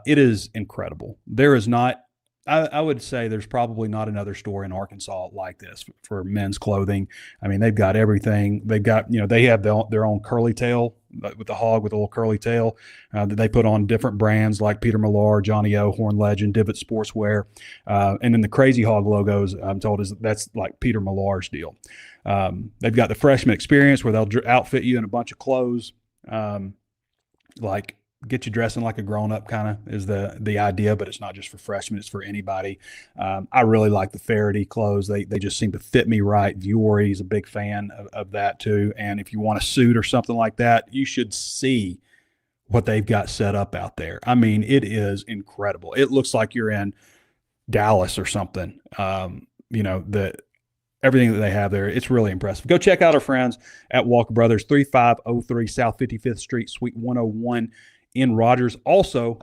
It is incredible. There is not. I would say there's probably not another store in Arkansas like this for men's clothing. I mean, they've got everything. They've got, they have their own curly tail with the hog with a little curly tail that they put on different brands like Peter Millar, Johnny O, Horn Legend, Divot Sportswear. And then the Crazy Hog logos, I'm told, that's like Peter Millar's deal. They've got the freshman experience where they'll outfit you in a bunch of clothes, like get you dressing like a grown-up kind of is the idea, but it's not just for freshmen, it's for anybody. I really like the Faraday clothes. They just seem to fit me right. Vuori is a big fan of that too. And if you want a suit or something like that, you should see what they've got set up out there. I mean, it is incredible. It looks like you're in Dallas or something. Everything that they have there, it's really impressive. Go check out our friends at Walker Brothers, 3503 South 55th Street, Suite 101 in Rogers. Also,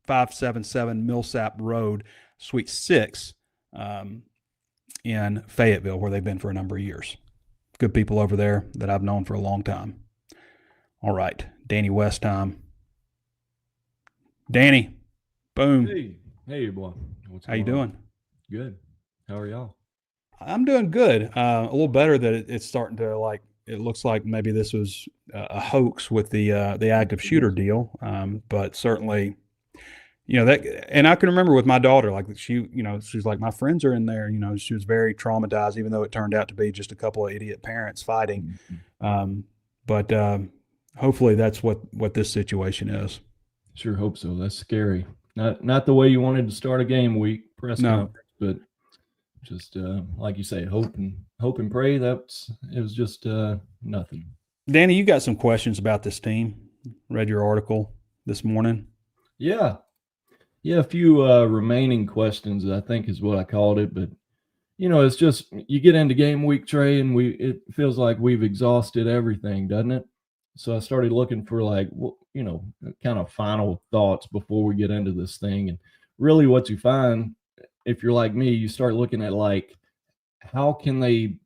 577 Millsap Road, Suite 6 in Fayetteville, where they've been for a number of years. Good people over there that I've known for a long time. All right, Danny West time. Danny, boom. Hey, boy. How you doing? Good. How are y'all? I'm doing good. A little better that it's starting to it looks like maybe this was a hoax with the active shooter deal. But certainly, that, and I can remember with my daughter, like she's like, my friends are in there, she was very traumatized, even though it turned out to be just a couple of idiot parents fighting. But hopefully that's what this situation is. Sure hope so. That's scary. Not the way you wanted to start a game week press conference, but just like you say, hope and pray. It was just nothing. Danny, you got some questions about this team. Read your article this morning. Yeah, a few remaining questions, I think is what I called it. But it's just you get into game week, Trey, and it feels like we've exhausted everything, doesn't it? So I started looking for kind of final thoughts before we get into this thing, and really what you find, if you're like me, you start looking at how can they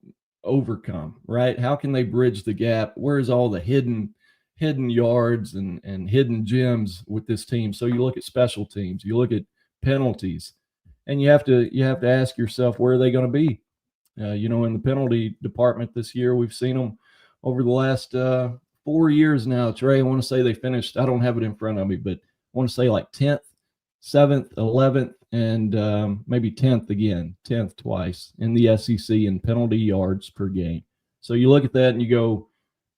overcome, right? How can they bridge the gap? Where's all the hidden yards and hidden gems with this team? So you look at special teams, you look at penalties, and you have to ask yourself, where are they going to be? In the penalty department this year, we've seen them over the last 4 years now. Trey, I want to say they finished, I don't have it in front of me, but I want to say 10th, 7th, 11th, and maybe 10th again, 10th twice in the SEC in penalty yards per game. So you look at that and you go,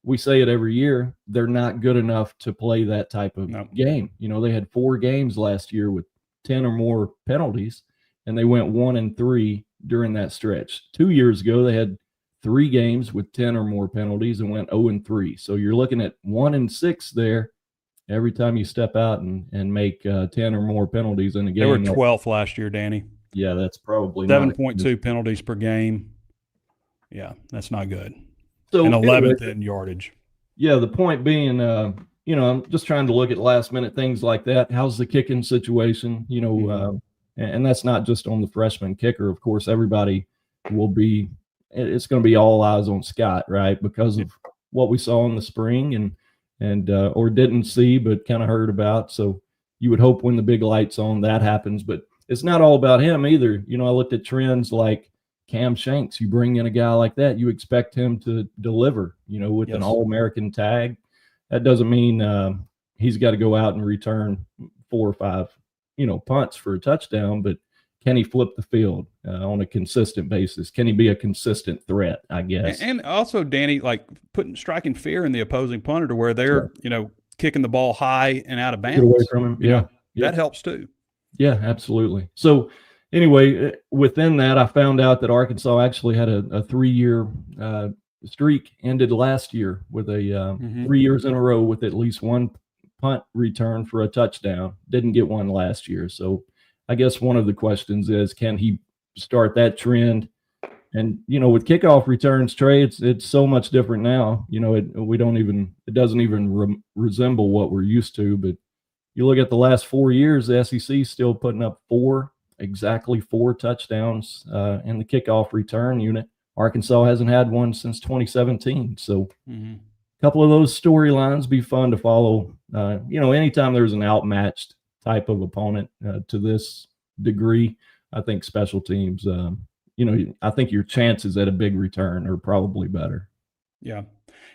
we say it every year, they're not good enough to play that type of game. They had 4 games last year with 10 or more penalties, and they went 1-3 during that stretch. 2 years ago, they had 3 games with 10 or more penalties and went 0-3. So you're looking at 1-6 there every time you step out and make 10 or more penalties in a game. They were 12th last year, Danny. Yeah, that's probably 7.2 penalties per game. Yeah, that's not good. So, and 11th in yardage. Yeah, the point being, I'm just trying to look at last-minute things like that. How's the kicking situation? And that's not just on the freshman kicker. Of course, everybody will be – it's going to be all eyes on Scott, right, because of what we saw in the spring and or didn't see but kind of heard about. So you would hope when the big light's on that happens. But it's not all about him either. I looked at trends like Cam Shanks. You bring in a guy like that, you expect him to deliver, with an All-American tag. That doesn't mean he's got to go out and return 4 or 5, punts for a touchdown, but can he flip the field on a consistent basis? Can he be a consistent threat, I guess? And also, Danny, striking fear in the opposing punter to where they're, kicking the ball high and out of bounds. Get away from him. Yeah. That helps too. Yeah, absolutely. So anyway, within that, I found out that Arkansas actually had a 3-year streak ended last year with a 3 years in a row with at least one punt return for a touchdown. Didn't get one last year. So I guess one of the questions is, can he start that trend? And, with kickoff returns, Trey, it's so much different now. It doesn't even resemble what we're used to, but you look at the last 4 years, the SEC still putting up exactly four touchdowns in the kickoff return unit. Arkansas hasn't had one since 2017. So a couple of those storylines be fun to follow. Anytime there's an outmatched type of opponent to this degree, I think special teams, I think your chances at a big return are probably better. Yeah.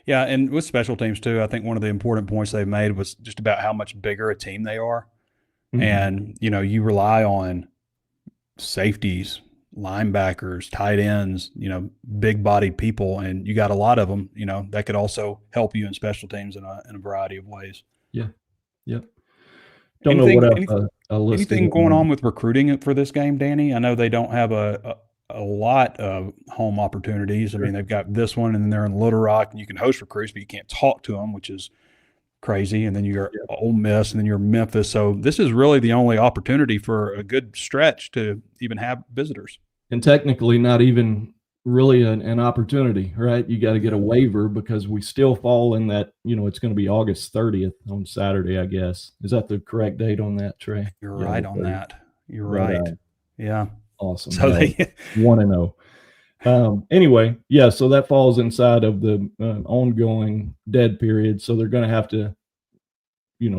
Yeah, and with special teams too, I think one of the important points they've made was just about how much bigger a team they are. Mm-hmm. And, you rely on safeties, linebackers, tight ends, big bodied people, and you got a lot of them, that could also help you in special teams in a variety of ways. Yeah. Yep. Don't know what else anything going on with recruiting for this game, Danny? I know they don't have a lot of home opportunities. I mean, they've got this one, and then they're in Little Rock, and you can host recruits, but you can't talk to them, which is crazy. And then you're Ole Miss, and then you're Memphis. So this is really the only opportunity for a good stretch to even have visitors. And technically not even really an opportunity, right? You got to get a waiver because we still fall in that, it's going to be August 30th on Saturday, I guess. Is that the correct date on that, Trey? You're right on that. You're right. Yeah. Awesome. So they 1-0. Anyway, so that falls inside of the ongoing dead period. So they're going to have to,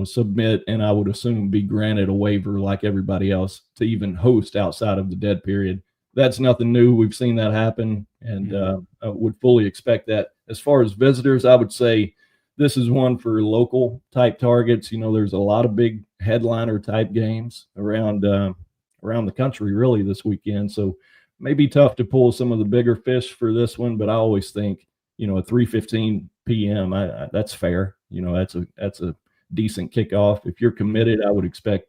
submit, and I would assume be granted a waiver like everybody else to even host outside of the dead period. That's nothing new. We've seen that happen, and I would fully expect that. As far as visitors, I would say this is one for local type targets. There's a lot of big headliner type games around the country really this weekend. So maybe tough to pull some of the bigger fish for this one, but I always think, at 3:15 p.m. That's fair. That's a decent kickoff. If you're committed, I would expect,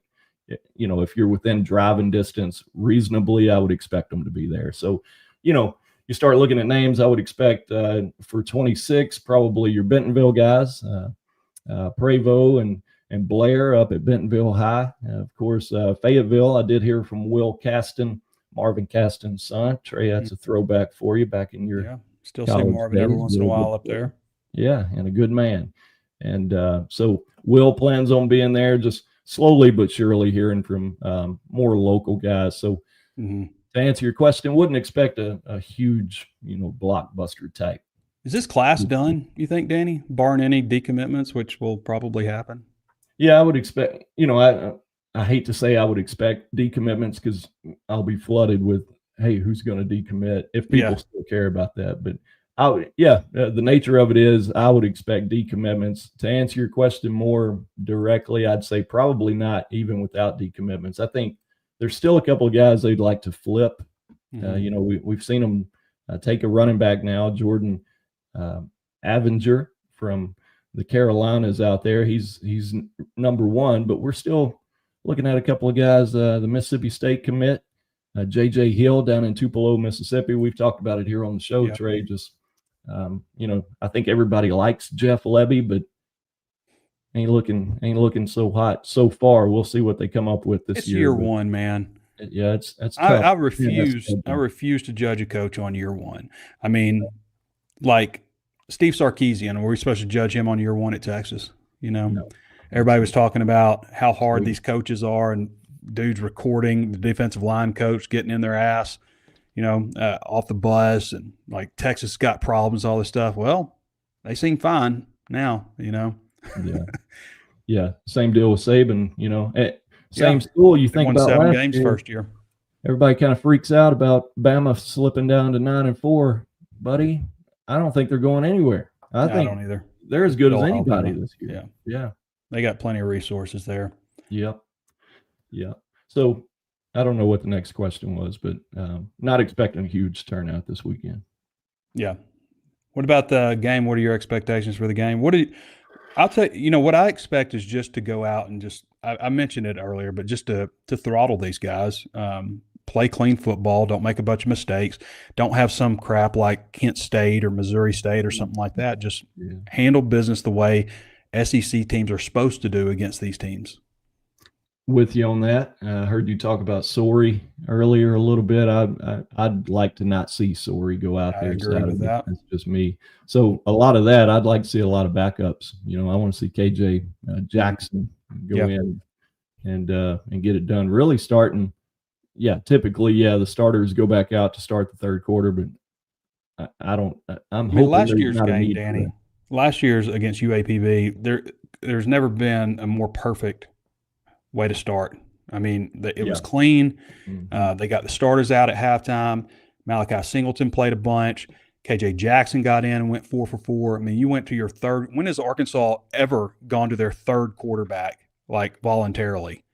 if you're within driving distance reasonably, I would expect them to be there. So, you start looking at names, I would expect for 26, probably your Bentonville guys, Prevost and Blair up at Bentonville High. Of course, Fayetteville, I did hear from Will Caston, Marvin Caston's son. Trey, that's a throwback for you back in your still see Marvin every once in a while up there. Yeah, and a good man. And so Will plans on being there, just slowly but surely hearing from more local guys. So to answer your question, wouldn't expect a huge, blockbuster type. Is this class done, you think, Danny, barring any decommitments, which will probably happen? Yeah, I would expect, I hate to say I would expect decommitments because I'll be flooded with, hey, who's going to decommit if people still care about that. But the nature of it is I would expect decommitments. To answer your question more directly, I'd say probably not even without decommitments. I think there's still a couple of guys they'd like to flip. We've seen them take a running back now, Jordan Avenger from the Carolinas out there. He's number one, but we're still looking at a couple of guys, the Mississippi State commit, J.J. Hill down in Tupelo, Mississippi. We've talked about it here on the show, Trey. Just, I think everybody likes Jeff Levy, but ain't looking so hot so far. We'll see what they come up with this year. It's year one, man. Yeah, it's tough. I refuse to judge a coach on year one. I mean, like Steve Sarkisian, were we supposed to judge him on year one at Texas? No. Everybody was talking about how hard these coaches are, and dudes recording the defensive line coach getting in their ass, off the bus, and like Texas got problems, all this stuff. Well, they seem fine now, Yeah. Same deal with Saban, same school. You think about 7 games first year. Everybody kind of freaks out about Bama slipping down to 9-4, buddy. I don't think they're going anywhere. I don't either. They're as good as anybody this year. Yeah. They got plenty of resources there. Yep. Yeah. So I don't know what the next question was, but not expecting a huge turnout this weekend. Yeah. What about the game? What are your expectations for the game? I'll tell you, what I expect is just to go out and just, I mentioned it earlier, but just to throttle these guys, play clean football, don't make a bunch of mistakes, don't have some crap like Kent State or Missouri State or something like that. Just handle business the way SEC teams are supposed to do against these teams. With you on that. I heard you talk about Sorey earlier a little bit. I'd like to not see Sorey go out there. I agree with that. That's just me. So a lot of that, I'd like to see a lot of backups. I want to see KJ Jackson go in and get it done. Really starting, typically, the starters go back out to start the third quarter, but I'm hoping last there's year's not a game, need Danny, for last year's against UAPB, there's never been a more perfect way to start. I mean, it was clean. They got the starters out at halftime. Malachi Singleton played a bunch. KJ Jackson got in and went 4 for 4. I mean, you went to your third. When has Arkansas ever gone to their third quarterback, like voluntarily?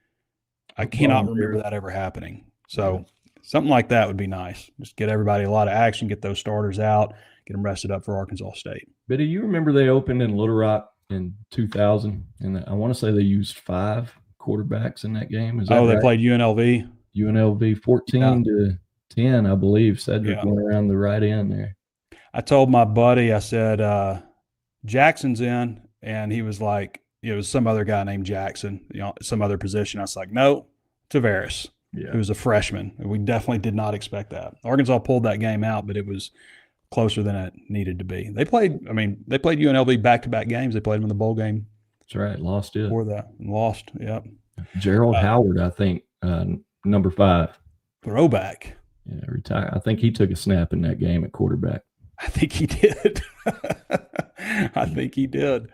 I cannot remember that ever happening. So something like that would be nice. Just get everybody a lot of action, get those starters out, get them rested up for Arkansas State. But do you remember they opened in Little Rock in 2000? And I want to say they used 5 quarterbacks in that game. Is that they right? played UNLV? UNLV 14 to 10, I believe. Cedric went around the right end there. I told my buddy, I said, Jackson's in, and he was like, it was some other guy named Jackson, some other position. I was like, no, Tavares, who was a freshman. We definitely did not expect that. Arkansas pulled that game out, but it was closer than it needed to be. They played UNLV back-to-back games. They played them in the bowl game. That's right. Lost it. Before that. Lost, yep. Gerald Howard, I think, number 5. Throwback. Yeah, retired. I think he took a snap in that game at quarterback. I think he did. I think he did.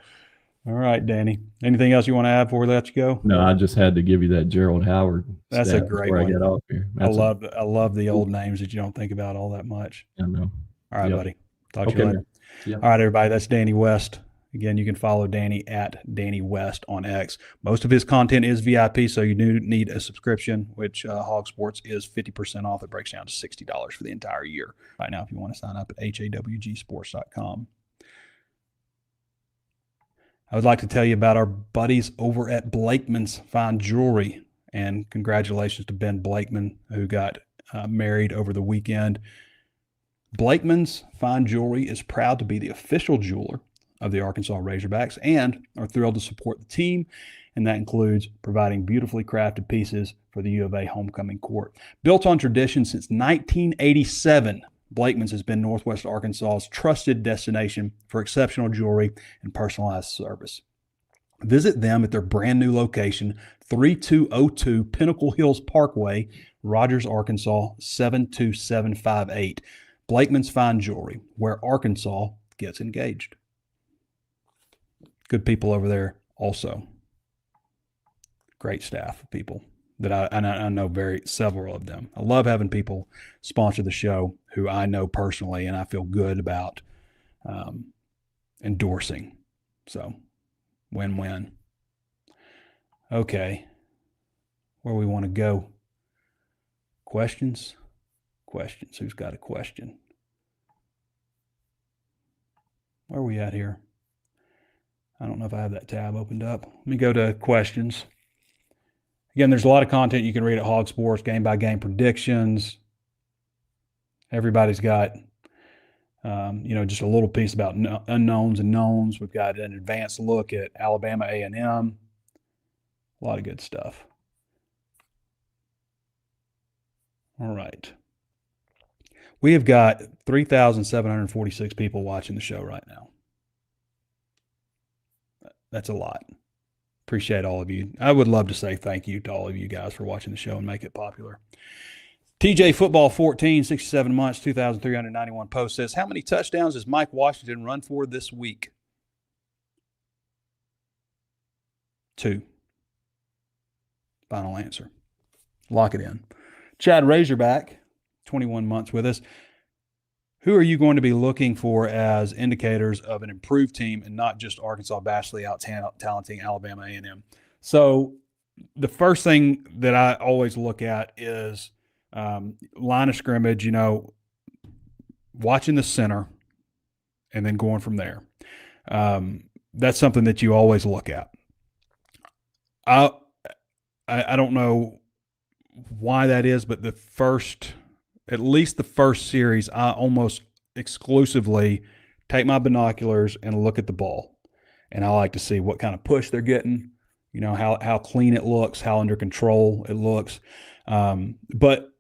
All right, Danny. Anything else you want to add before we let you go? No, I just had to give you that Gerald Howard. That's a great one. I get off here. I love the old names that you don't think about all that much. I know. All right, buddy. Talk to you later. Yep. All right, everybody. That's Danny West. Again, you can follow Danny at Danny West on X. Most of his content is VIP, so you do need a subscription, which HawgSports is 50% off. It breaks down to $60 for the entire year right now if you want to sign up at HawgSports.com. I would like to tell you about our buddies over at Blakeman's Fine Jewelry, and congratulations to Ben Blakeman, who got married over the weekend. Blakeman's Fine Jewelry is proud to be the official jeweler of the Arkansas Razorbacks and are thrilled to support the team, and that includes providing beautifully crafted pieces for the U of A homecoming court. Built on tradition since 1987, Blakeman's has been Northwest Arkansas's trusted destination for exceptional jewelry and personalized service. Visit them at their brand new location, 3202 Pinnacle Hills Parkway, Rogers, Arkansas, 72758. Blakeman's Fine Jewelry, where Arkansas gets engaged. Good people over there also. Great staff of people that I know several of them. I love having people sponsor the show who I know personally and I feel good about endorsing. So win-win. Okay. Where we want to go? Questions? Questions. Who's got a question? Where are we at here? I don't know if I have that tab opened up. Let me go to questions. Again, there's a lot of content you can read at HawgSports, game-by-game predictions. Everybody's got, just a little piece about unknowns and knowns. We've got an advanced look at Alabama A&M. A lot of good stuff. All right. We have got 3,746 people watching the show right now. That's a lot. Appreciate all of you. I would love to say thank you to all of you guys for watching the show and make it popular. TJ Football 14, 67 months, 2,391 posts says, how many touchdowns does Mike Washington run for this week? 2. Final answer. Lock it in. Chad Razorback, 21 months with us. Who are you going to be looking for as indicators of an improved team and not just Arkansas vastly out-talenting Alabama A&M? So the first thing that I always look at is line of scrimmage, watching the center and then going from there. That's something that you always look at. I don't know why that is, but at least the first series, I almost exclusively take my binoculars and look at the ball. And I like to see what kind of push they're getting, how clean it looks, how under control it looks. But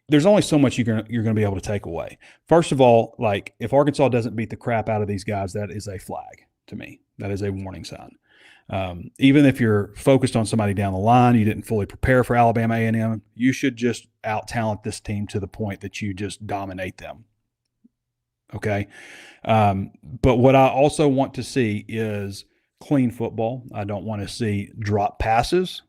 there's only so much you're going to be able to take away. First of all, if Arkansas doesn't beat the crap out of these guys, that is a flag to me. That is a warning sign. Even if you're focused on somebody down the line, you didn't fully prepare for Alabama A&M, you should just out-talent this team to the point that you just dominate them. Okay? But what I also want to see is clean football. I don't want to see drop passes.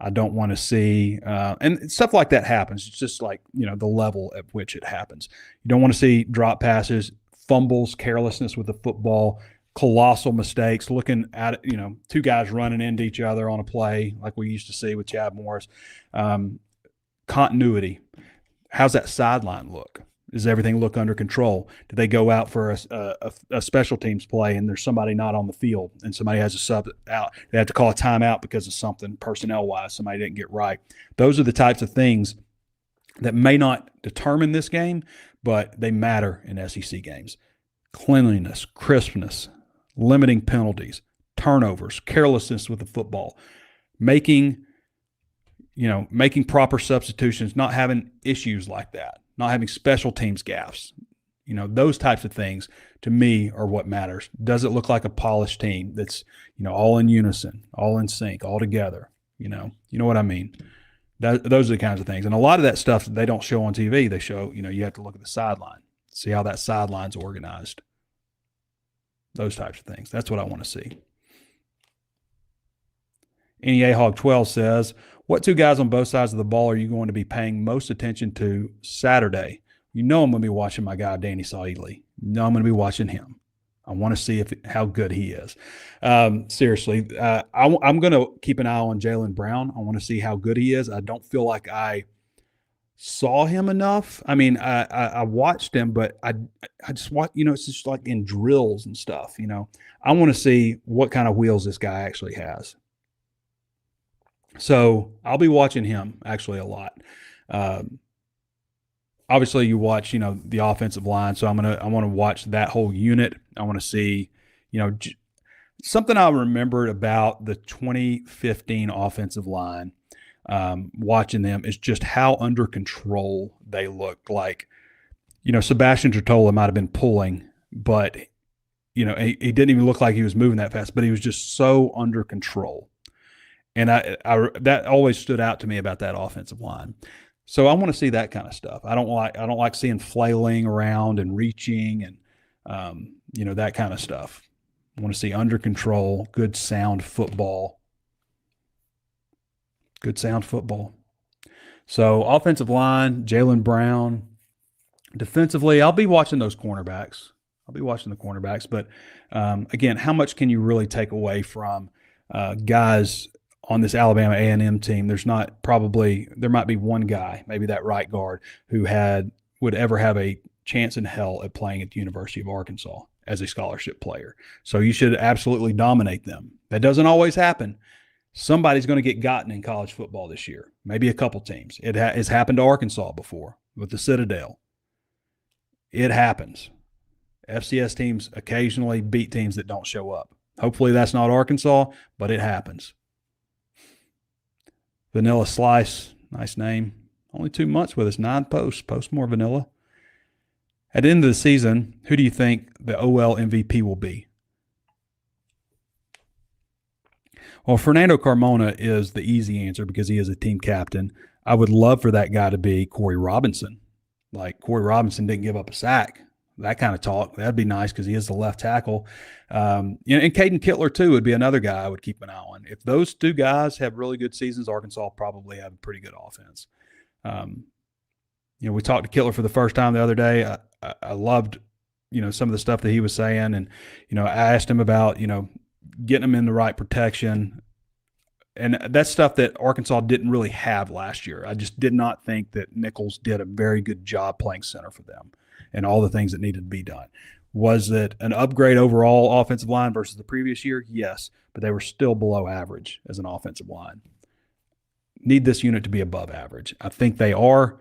I don't want to see and stuff like that happens. It's just like, the level at which it happens. You don't want to see drop passes, fumbles, carelessness with the football, colossal mistakes, looking at it, two guys running into each other on a play like we used to see with Chad Morris. Continuity. How's that sideline look? Does everything look under control? Do they go out for a special teams play and there's somebody not on the field and somebody has a sub out? They have to call a timeout because of something personnel-wise somebody didn't get right. Those are the types of things that may not determine this game, but they matter in SEC games. Cleanliness, crispness, limiting penalties, turnovers, carelessness with the football, making proper substitutions, not having issues like that, not having special teams gaffes. Those types of things to me are what matters. Does it look like a polished team that's, all in unison, all in sync, all together? You know what I mean? Those are the kinds of things. And a lot of that stuff they don't show on TV. They show, you have to look at the sideline, see how that sideline's organized. Those types of things. That's what I want to see. NEA Hog 12 says, what two guys on both sides of the ball are you going to be paying most attention to Saturday? I'm going to be watching my guy, Danny Saili. I'm going to be watching him. I want to see how good he is. Seriously, I'm going to keep an eye on Jalen Brown. I want to see how good he is. I don't feel like I saw him enough. I mean, I watched him, but I just watch, it's just like in drills and stuff, I want to see what kind of wheels this guy actually has. So I'll be watching him actually a lot. Obviously you watch, the offensive line. So I want to watch that whole unit. I want to see, something I remembered about the 2015 offensive line. Watching them is just how under control they looked. Like, Sebastian Tretola might have been pulling, but, he didn't even look like he was moving that fast, but he was just so under control. And I that always stood out to me about that offensive line. So I want to see that kind of stuff. I don't like seeing flailing around and reaching and, that kind of stuff. I want to see under control, good sound football. Good sound football. So offensive line, Jalen Brown. Defensively, I'll be watching those cornerbacks. I'll be watching the cornerbacks. But, again, how much can you really take away from guys on this Alabama A&M team? There might be one guy, maybe that right guard, who would ever have a chance in hell at playing at the University of Arkansas as a scholarship player. So you should absolutely dominate them. That doesn't always happen. Somebody's going to get gotten in college football this year, maybe a couple teams. It has happened to Arkansas before with the Citadel. It happens. FCS teams occasionally beat teams that don't show up. Hopefully that's not Arkansas, but it happens. Vanilla Slice, nice name. Only 2 months with us, 9 posts. Post more vanilla. At the end of the season, who do you think the OL MVP will be? Well, Fernando Carmona is the easy answer because he is a team captain. I would love for that guy to be Corey Robinson. Like, Corey Robinson didn't give up a sack. That kind of talk. That'd be nice because he is the left tackle. And Caden Kittler, too, would be another guy I would keep an eye on. If those two guys have really good seasons, Arkansas probably have a pretty good offense. We talked to Kittler for the first time the other day. I loved, some of the stuff that he was saying. And, I asked him about, getting them in the right protection. And that's stuff that Arkansas didn't really have last year. I just did not think that Nichols did a very good job playing center for them and all the things that needed to be done. Was it an upgrade overall offensive line versus the previous year? Yes, but they were still below average as an offensive line. Need this unit to be above average. I think they are.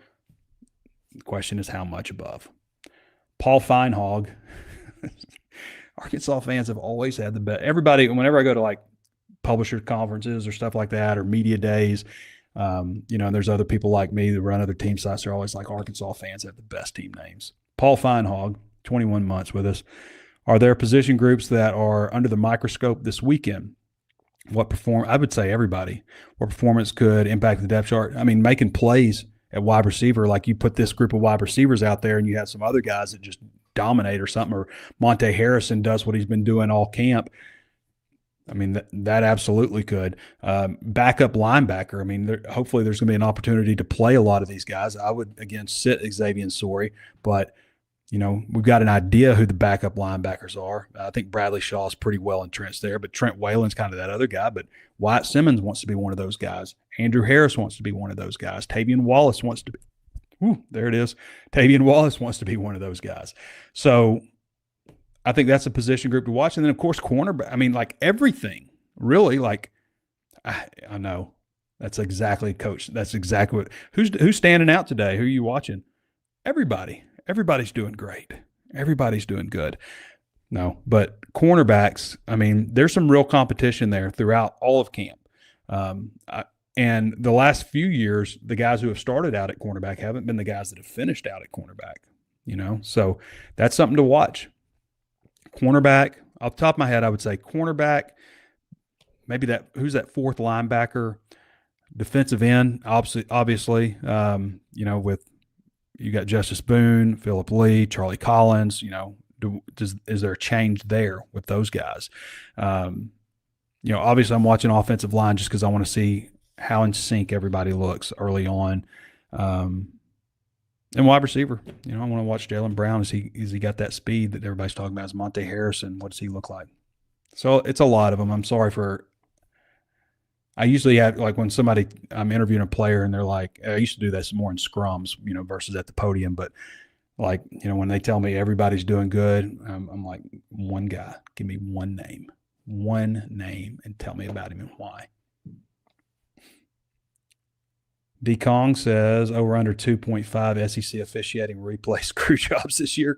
The question is how much above. Paul Feinhog. Arkansas fans have always had the best. Everybody, whenever I go to like publisher conferences or stuff like that or media days, and there's other people like me that run other team sites. They're always like, Arkansas fans have the best team names. Paul Feinhog, 21 months with us. Are there position groups that are under the microscope this weekend? I would say everybody, what performance could impact the depth chart. I mean, making plays at wide receiver, like you put this group of wide receivers out there and you have some other guys that just dominate or something, or Monte Harrison does what he's been doing all camp. I mean, that absolutely could. Backup linebacker. I mean, hopefully there's going to be an opportunity to play a lot of these guys. I would, again, sit Xavier Sorey, but, we've got an idea who the backup linebackers are. I think Bradley Shaw's pretty well entrenched there, but Trent Whalen's kind of that other guy. But Wyatt Simmons wants to be one of those guys. Andrew Harris wants to be one of those guys. Tavian Wallace wants to be – there it is. Tavian Wallace wants to be one of those guys. So – I think that's a position group to watch. And then, of course, cornerback. I mean, like everything, really. Like, I know that's exactly, Coach. That's exactly what. Who's standing out today? Who are you watching? Everybody. Everybody's doing great. Everybody's doing good. No, but cornerbacks. I mean, there's some real competition there throughout all of camp. And the last few years, the guys who have started out at cornerback haven't been the guys that have finished out at cornerback. So that's something to watch. Cornerback, off the top of my head, I would say cornerback, maybe who's that fourth linebacker, defensive end, obviously, with you got Justice Boone, Phillip Lee, Charlie Collins, is there a change there with those guys? Obviously I'm watching offensive line just because I want to see how in sync everybody looks early on. And wide receiver, I want to watch Jaylen Brown. Is he got that speed that everybody's talking about? Is Monte Harrison? What does he look like? So it's a lot of them. I'm sorry I usually have, like, when I'm interviewing a player and they're like, I used to do this more in scrums, versus at the podium. But like, when they tell me everybody's doing good, I'm like, one guy, give me one name, and tell me about him and why. D. Kong says over under 2.5 SEC officiating replay screw jobs this year, ?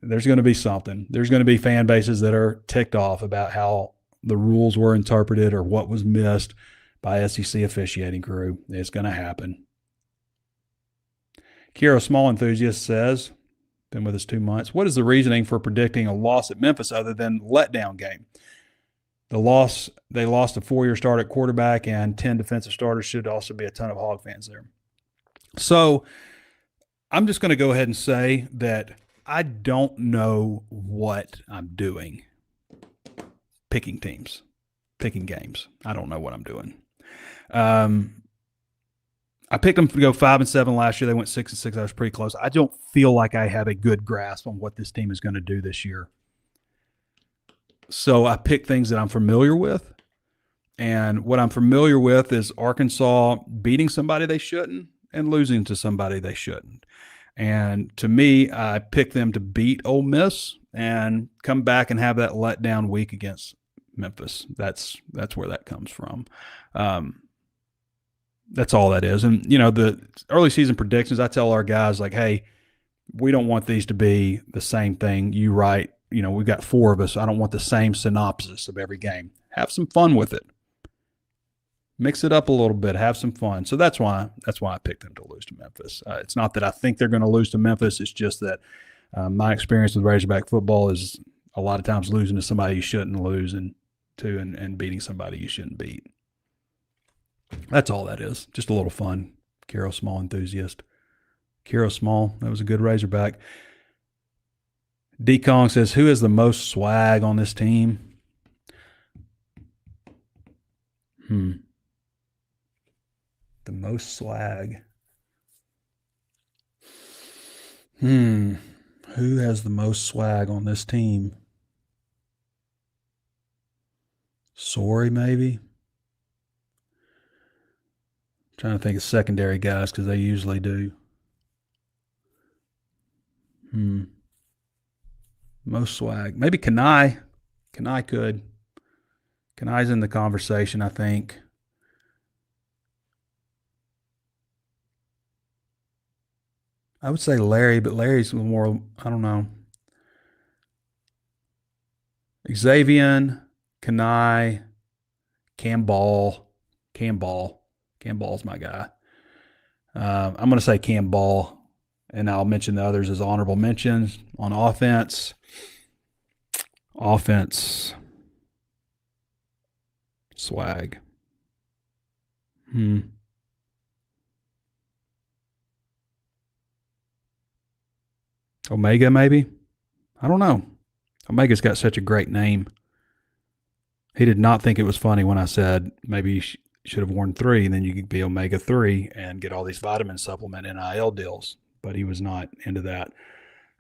There's going to be something. There's going to be fan bases that are ticked off about how the rules were interpreted or what was missed by SEC officiating crew. It's going to happen. Kira Small Enthusiast says, been with us 2 months. What is the reasoning for predicting a loss at Memphis other than letdown game? They lost a 4-year start at quarterback and 10 defensive starters. Should also be a ton of Hog fans there. So I'm just going to go ahead and say that I don't know what I'm doing picking games. I don't know what I'm doing. I picked them to go 5-7 last year. They went 6-6. I was pretty close. I don't feel like I have a good grasp on what this team is going to do this year. So I picked things that I'm familiar with. And what I'm familiar with is Arkansas beating somebody they shouldn't and losing to somebody they shouldn't. And to me, I picked them to beat Ole Miss and come back and have that letdown week against Memphis. That's where that comes from. That's all that is. And, the early season predictions, I tell our guys, like, hey, we don't want these to be the same thing. You write, we've got 4 of us. I don't want the same synopsis of every game. Have some fun with it. Mix it up a little bit. Have some fun. So that's why I picked them to lose to Memphis. It's not that I think they're going to lose to Memphis. It's just that my experience with Razorback football is a lot of times losing to somebody you shouldn't lose and beating somebody you shouldn't beat. That's all that is. Just a little fun. Kiro Small Enthusiast. Kiro Small, that was a good Razorback. D. Kong says, who has the most swag on this team? The most swag. Who has the most swag on this team? Sorry, maybe? Trying to think of secondary guys because they usually do. Most swag. Maybe Kanai. Kanai could. Kanai's in the conversation, I think. I would say Larry, but Larry's more, I don't know. Xavier, Kanai, Cam Ball. Cam Ball's my guy. I'm going to say Cam Ball, and I'll mention the others as honorable mentions. On offense. Swag. Omega, maybe? I don't know. Omega's got such a great name. He did not think it was funny when I said maybe you should have worn 3, and then you could be Omega 3 and get all these vitamin supplement NIL deals. But he was not into that.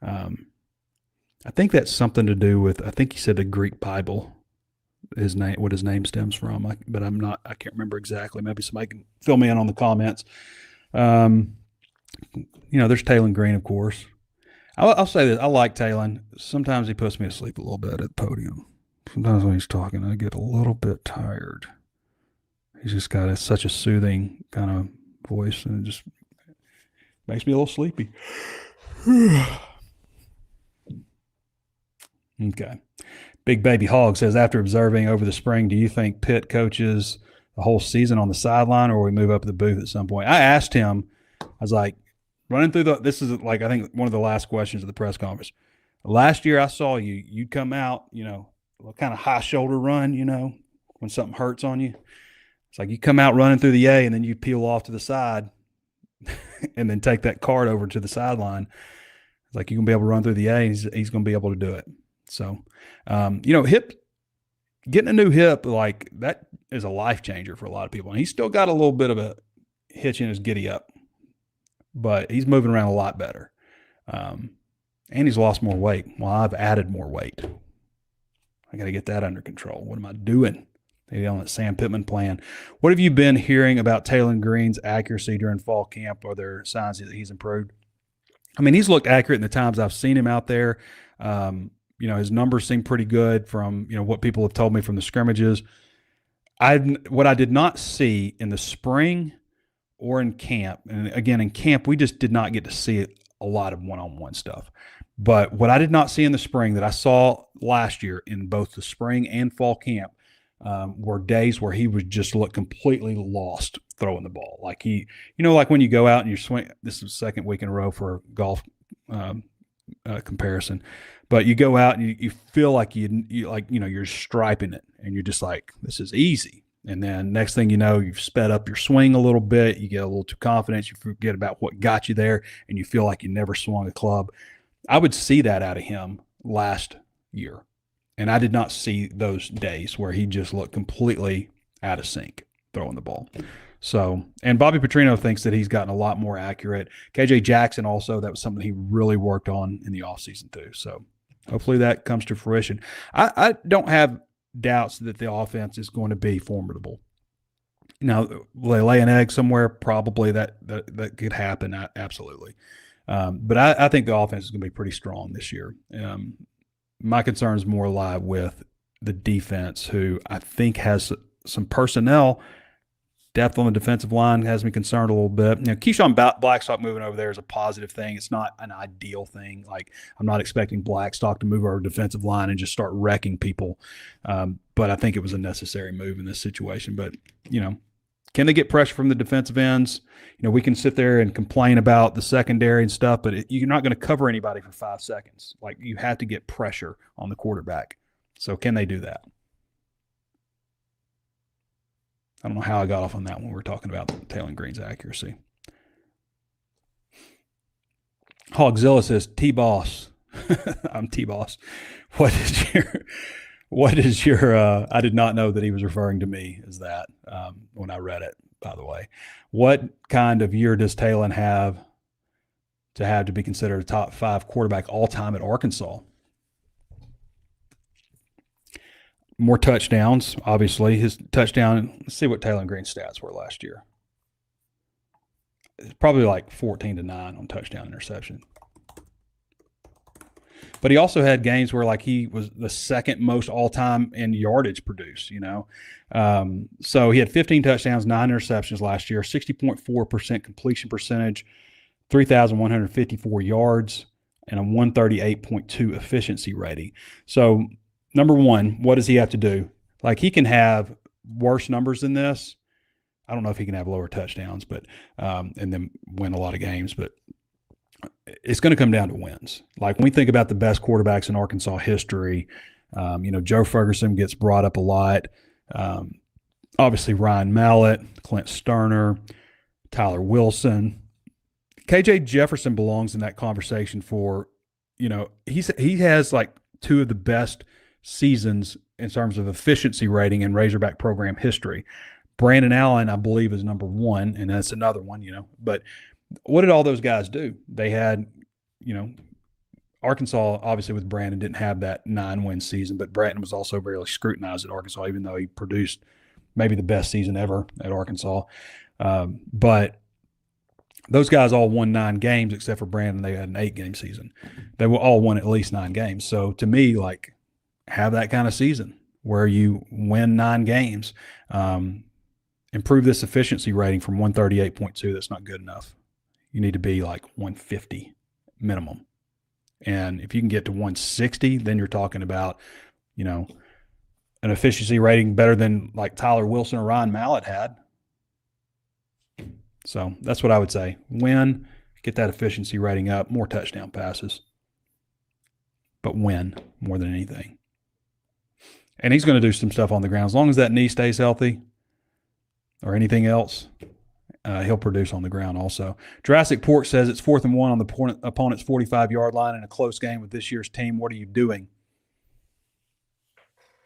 I think that's something to do with, I think he said the Greek Bible. What his name stems from, but I can't remember exactly. Maybe somebody can fill me in on the comments. There's Taylon Green, of course. I'll say this. I like Taylon. Sometimes he puts me to sleep a little bit at the podium. Sometimes when he's talking, I get a little bit tired. He's just got such a soothing kind of voice, and it just makes me a little sleepy. Okay. Big Baby Hog says, after observing over the spring, do you think Pitt coaches the whole season on the sideline, or will we move up to the booth at some point? I asked him, I was like, running through this is like, I think one of the last questions of the press conference. Last year I saw you'd come out, kind of high shoulder run, when something hurts on you. It's like you come out running through the A and then you peel off to the side and then take that cart over to the sideline. It's like you're going to be able to run through the A and he's going to be able to do it. So, getting a new hip, like that is a life changer for a lot of people. And he's still got a little bit of a hitch in his giddy up, but he's moving around a lot better. And he's lost more weight. Well, I've added more weight. I got to get that under control. What am I doing? Maybe on that Sam Pittman plan. What have you been hearing about Taylon Green's accuracy during fall camp? Are there signs that he's improved? I mean, he's looked accurate in the times I've seen him out there. His numbers seem pretty good from, what people have told me from the scrimmages. What I did not see in the spring or in camp, and again, in camp, we just did not get to see a lot of one-on-one stuff. But what I did not see in the spring that I saw last year in both the spring and fall camp were days where he would just look completely lost throwing the ball. Like like when you go out and you swing, this is the second week in a row for golf comparison, but you go out and you feel like you're striping it and you're just like, this is easy. And then next thing you know, you've sped up your swing a little bit. You get a little too confident. You forget about what got you there and you feel like you never swung a club. I would see that out of him last year. And I did not see those days where he just looked completely out of sync throwing the ball. So, and Bobby Petrino thinks that he's gotten a lot more accurate. KJ Jackson also, that was something he really worked on in the offseason too. So hopefully that comes to fruition. I don't have doubts that the offense is going to be formidable. Now, will they lay an egg somewhere? Probably that could happen. Absolutely. But I think the offense is going to be pretty strong this year. My concerns more lie with the defense, who I think has some personnel depth on the defensive line has me concerned a little bit. Keyshawn Blackstock moving over there is a positive thing. It's not an ideal thing. Like, I'm not expecting Blackstock to move over defensive line and just start wrecking people. But I think it was a necessary move in this situation. But, can they get pressure from the defensive ends? We can sit there and complain about the secondary and stuff, but you're not going to cover anybody for 5 seconds. Like, you have to get pressure on the quarterback. So can they do that? I don't know how I got off on that when we were talking about Taylon Green's accuracy. Hogzilla says, T-Boss. I'm T-Boss. What is your I did not know that he was referring to me as that when I read it, by the way. What kind of year does Taylon have to be considered a top 5 quarterback all time at Arkansas? More touchdowns, obviously. His touchdown, let's see what Taylon Green's stats were last year. It's probably like 14-9 on touchdown interception. But he also had games where, like, he was the second most all-time in yardage produced, So he had 15 touchdowns, 9 interceptions last year, 60.4% completion percentage, 3,154 yards, and a 138.2 efficiency rating. So, number one, what does he have to do? Like, he can have worse numbers than this. I don't know if he can have lower touchdowns, but and then win a lot of games, but it's going to come down to wins. Like, when we think about the best quarterbacks in Arkansas history, Joe Ferguson gets brought up a lot. Obviously, Ryan Mallett, Clint Sterner, Tyler Wilson. KJ Jefferson belongs in that conversation for, he has like two of the best seasons in terms of efficiency rating in Razorback program history. Brandon Allen, I believe, is number one, and that's another one, But what did all those guys do? They had, Arkansas, obviously with Brandon, didn't have that 9-win season, but Brandon was also really scrutinized at Arkansas, even though he produced maybe the best season ever at Arkansas. But those guys all won 9 games except for Brandon. They had an 8-game season. They all won at least 9 games. So to me, like, have that kind of season where you win 9 games. Improve this efficiency rating from 138.2. That's not good enough. You need to be like 150 minimum. And if you can get to 160, then you're talking about, an efficiency rating better than like Tyler Wilson or Ryan Mallett had. So that's what I would say. Win, get that efficiency rating up, more touchdown passes. But win more than anything. And he's going to do some stuff on the ground. As long as that knee stays healthy or anything else, he'll produce on the ground also. Jurassic Pork says it's 4th and 1 on the opponent's 45-yard line in a close game with this year's team. What are you doing?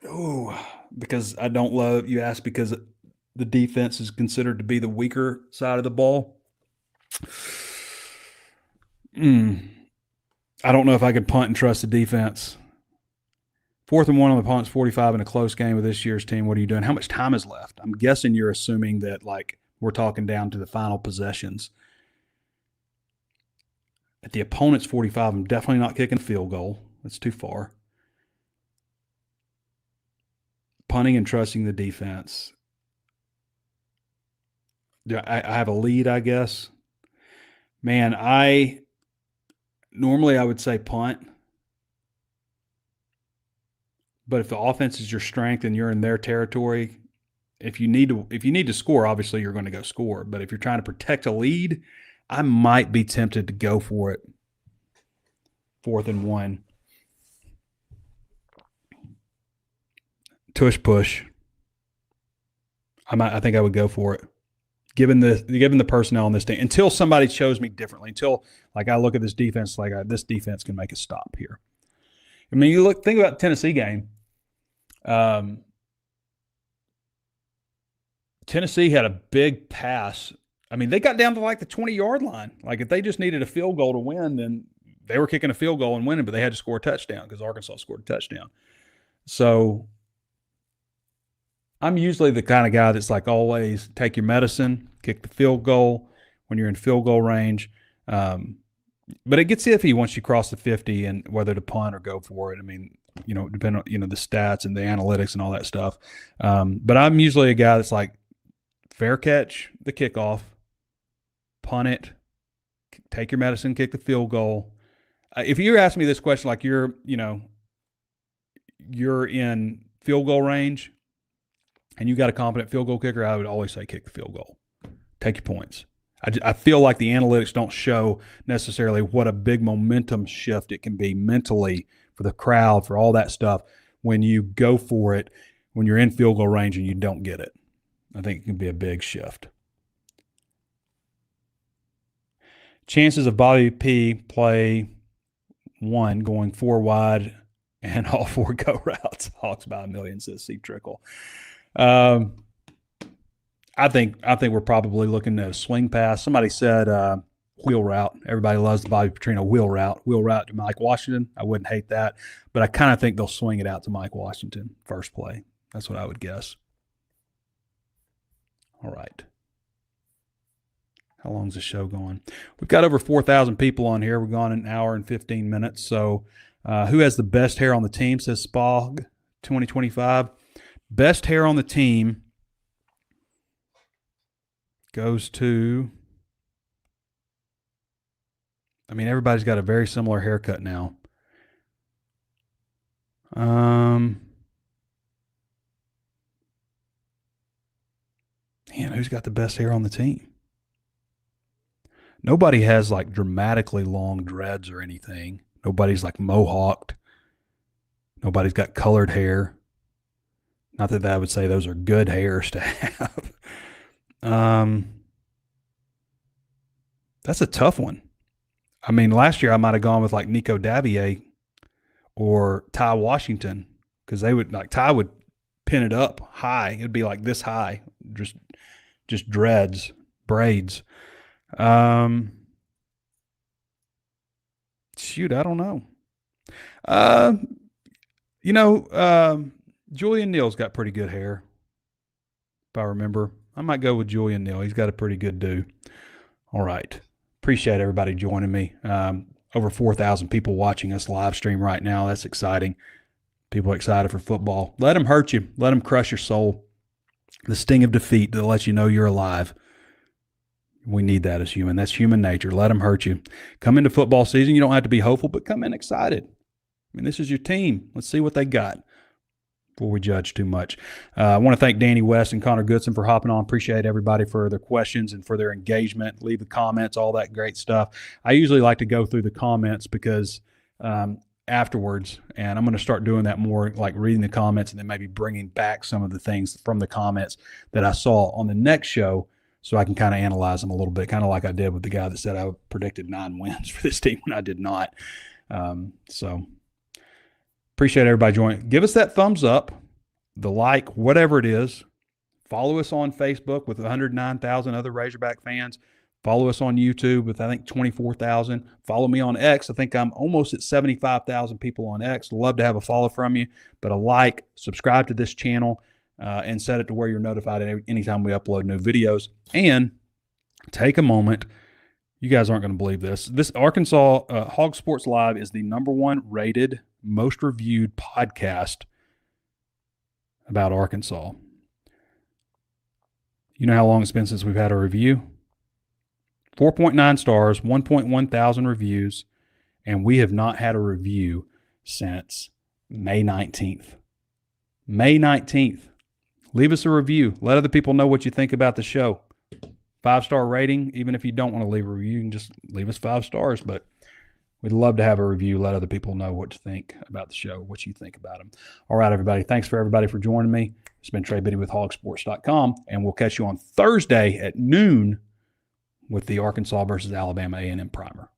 Oh, because I don't love – you asked because the defense is considered to be the weaker side of the ball. I don't know if I could punt and trust the defense. 4th and 1 on the opponent's 45 in a close game with this year's team. What are you doing? How much time is left? I'm guessing you're assuming that, like, we're talking down to the final possessions. At the opponent's 45, I'm definitely not kicking a field goal. That's too far. Punting and trusting the defense. I have a lead, I guess. Man, normally I would say punt. But if the offense is your strength and you're in their territory, if you need to score, obviously you're going to go score. But if you're trying to protect a lead, I might be tempted to go for it. 4th and 1. Tush push. I think I would go for it. Given the personnel on this team, until somebody shows me differently, until like I look at this defense, like this defense can make a stop here. I mean, think about the Tennessee game. Tennessee had a big pass. I mean, they got down to like the 20-yard line. Like if they just needed a field goal to win, then they were kicking a field goal and winning, but they had to score a touchdown because Arkansas scored a touchdown. So I'm usually the kind of guy that's like always take your medicine, kick the field goal when you're in field goal range. But it gets iffy once you cross the 50 and whether to punt or go for it. I mean, depending on, the stats and the analytics and all that stuff. But I'm usually a guy that's like fair catch the kickoff, punt it, take your medicine, kick the field goal. If you ask me this question, like you're in field goal range and you got a competent field goal kicker, I would always say kick the field goal. Take your points. I feel like the analytics don't show necessarily what a big momentum shift it can be mentally for the crowd, for all that stuff when you go for it, when you're in field goal range and you don't get it. I think it can be a big shift. Chances of Bobby P play 1 going 4 wide and all 4 go routes. Hawks by a million, says C Trickle. I think we're probably looking at a swing pass. Somebody said wheel route. Everybody loves the Bobby Petrino wheel route. Wheel route to Mike Washington. I wouldn't hate that. But I kind of think they'll swing it out to Mike Washington first play. That's what I would guess. All right. How long is the show going? We've got over 4,000 people on here. We've gone an hour and 15 minutes. So who has the best hair on the team, says Spog 2025. Best hair on the team goes to, everybody's got a very similar haircut now. Man, who's got the best hair on the team? Nobody has like dramatically long dreads or anything. Nobody's like mohawked. Nobody's got colored hair. Not that I would say those are good hairs to have. That's a tough one. I mean, last year I might have gone with like Nico Davier or Ty Washington, because they would, like, Ty would pin it up high. It'd be like this high, just dreads, braids. Shoot, I don't know. Julian Neal's got pretty good hair, if I remember. I might go with Julian Neal. He's got a pretty good do. All right. Appreciate everybody joining me. Over 4,000 people watching us live stream right now. That's exciting. People excited for football. Let them hurt you. Let them crush your soul. The sting of defeat that lets you know you're alive. We need that as human. That's human nature. Let them hurt you. Come into football season. You don't have to be hopeful, but come in excited. I mean, this is your team. Let's see what they got before we judge too much. I want to thank Danny West and Connor Goodson for hopping on. Appreciate everybody for their questions and for their engagement. Leave the comments, all that great stuff. I usually like to go through the comments because afterwards, and I'm going to start doing that more, like reading the comments and then maybe bringing back some of the things from the comments that I saw on the next show so I can kind of analyze them a little bit, kind of like I did with the guy that said I predicted 9 wins for this team when I did not. So appreciate everybody joining. Give us that thumbs up, the like, whatever it is. Follow us on Facebook with 109,000 other Razorback fans. Follow us on YouTube with, I think, 24,000. Follow me on X. I think I'm almost at 75,000 people on X. Love to have a follow from you, but a like, subscribe to this channel, and set it to where you're notified anytime we upload new videos. And take a moment. You guys aren't going to believe this. This Arkansas HawgSports Live is the #1 rated, most reviewed podcast about Arkansas. You know how long it's been since we've had a review? 4.9 stars, 1.1 thousand reviews, and we have not had a review since May 19th. May 19th. Leave us a review. Let other people know what you think about the show. 5-star rating. Even if you don't want to leave a review, you can just leave us 5 stars. But we'd love to have a review. Let other people know what to think about the show, what you think about them. All right, everybody. Thanks for everybody for joining me. It's been Trey Biddy with HawgSports.com, and we'll catch you on Thursday at noon with the Arkansas versus Alabama A&M primer.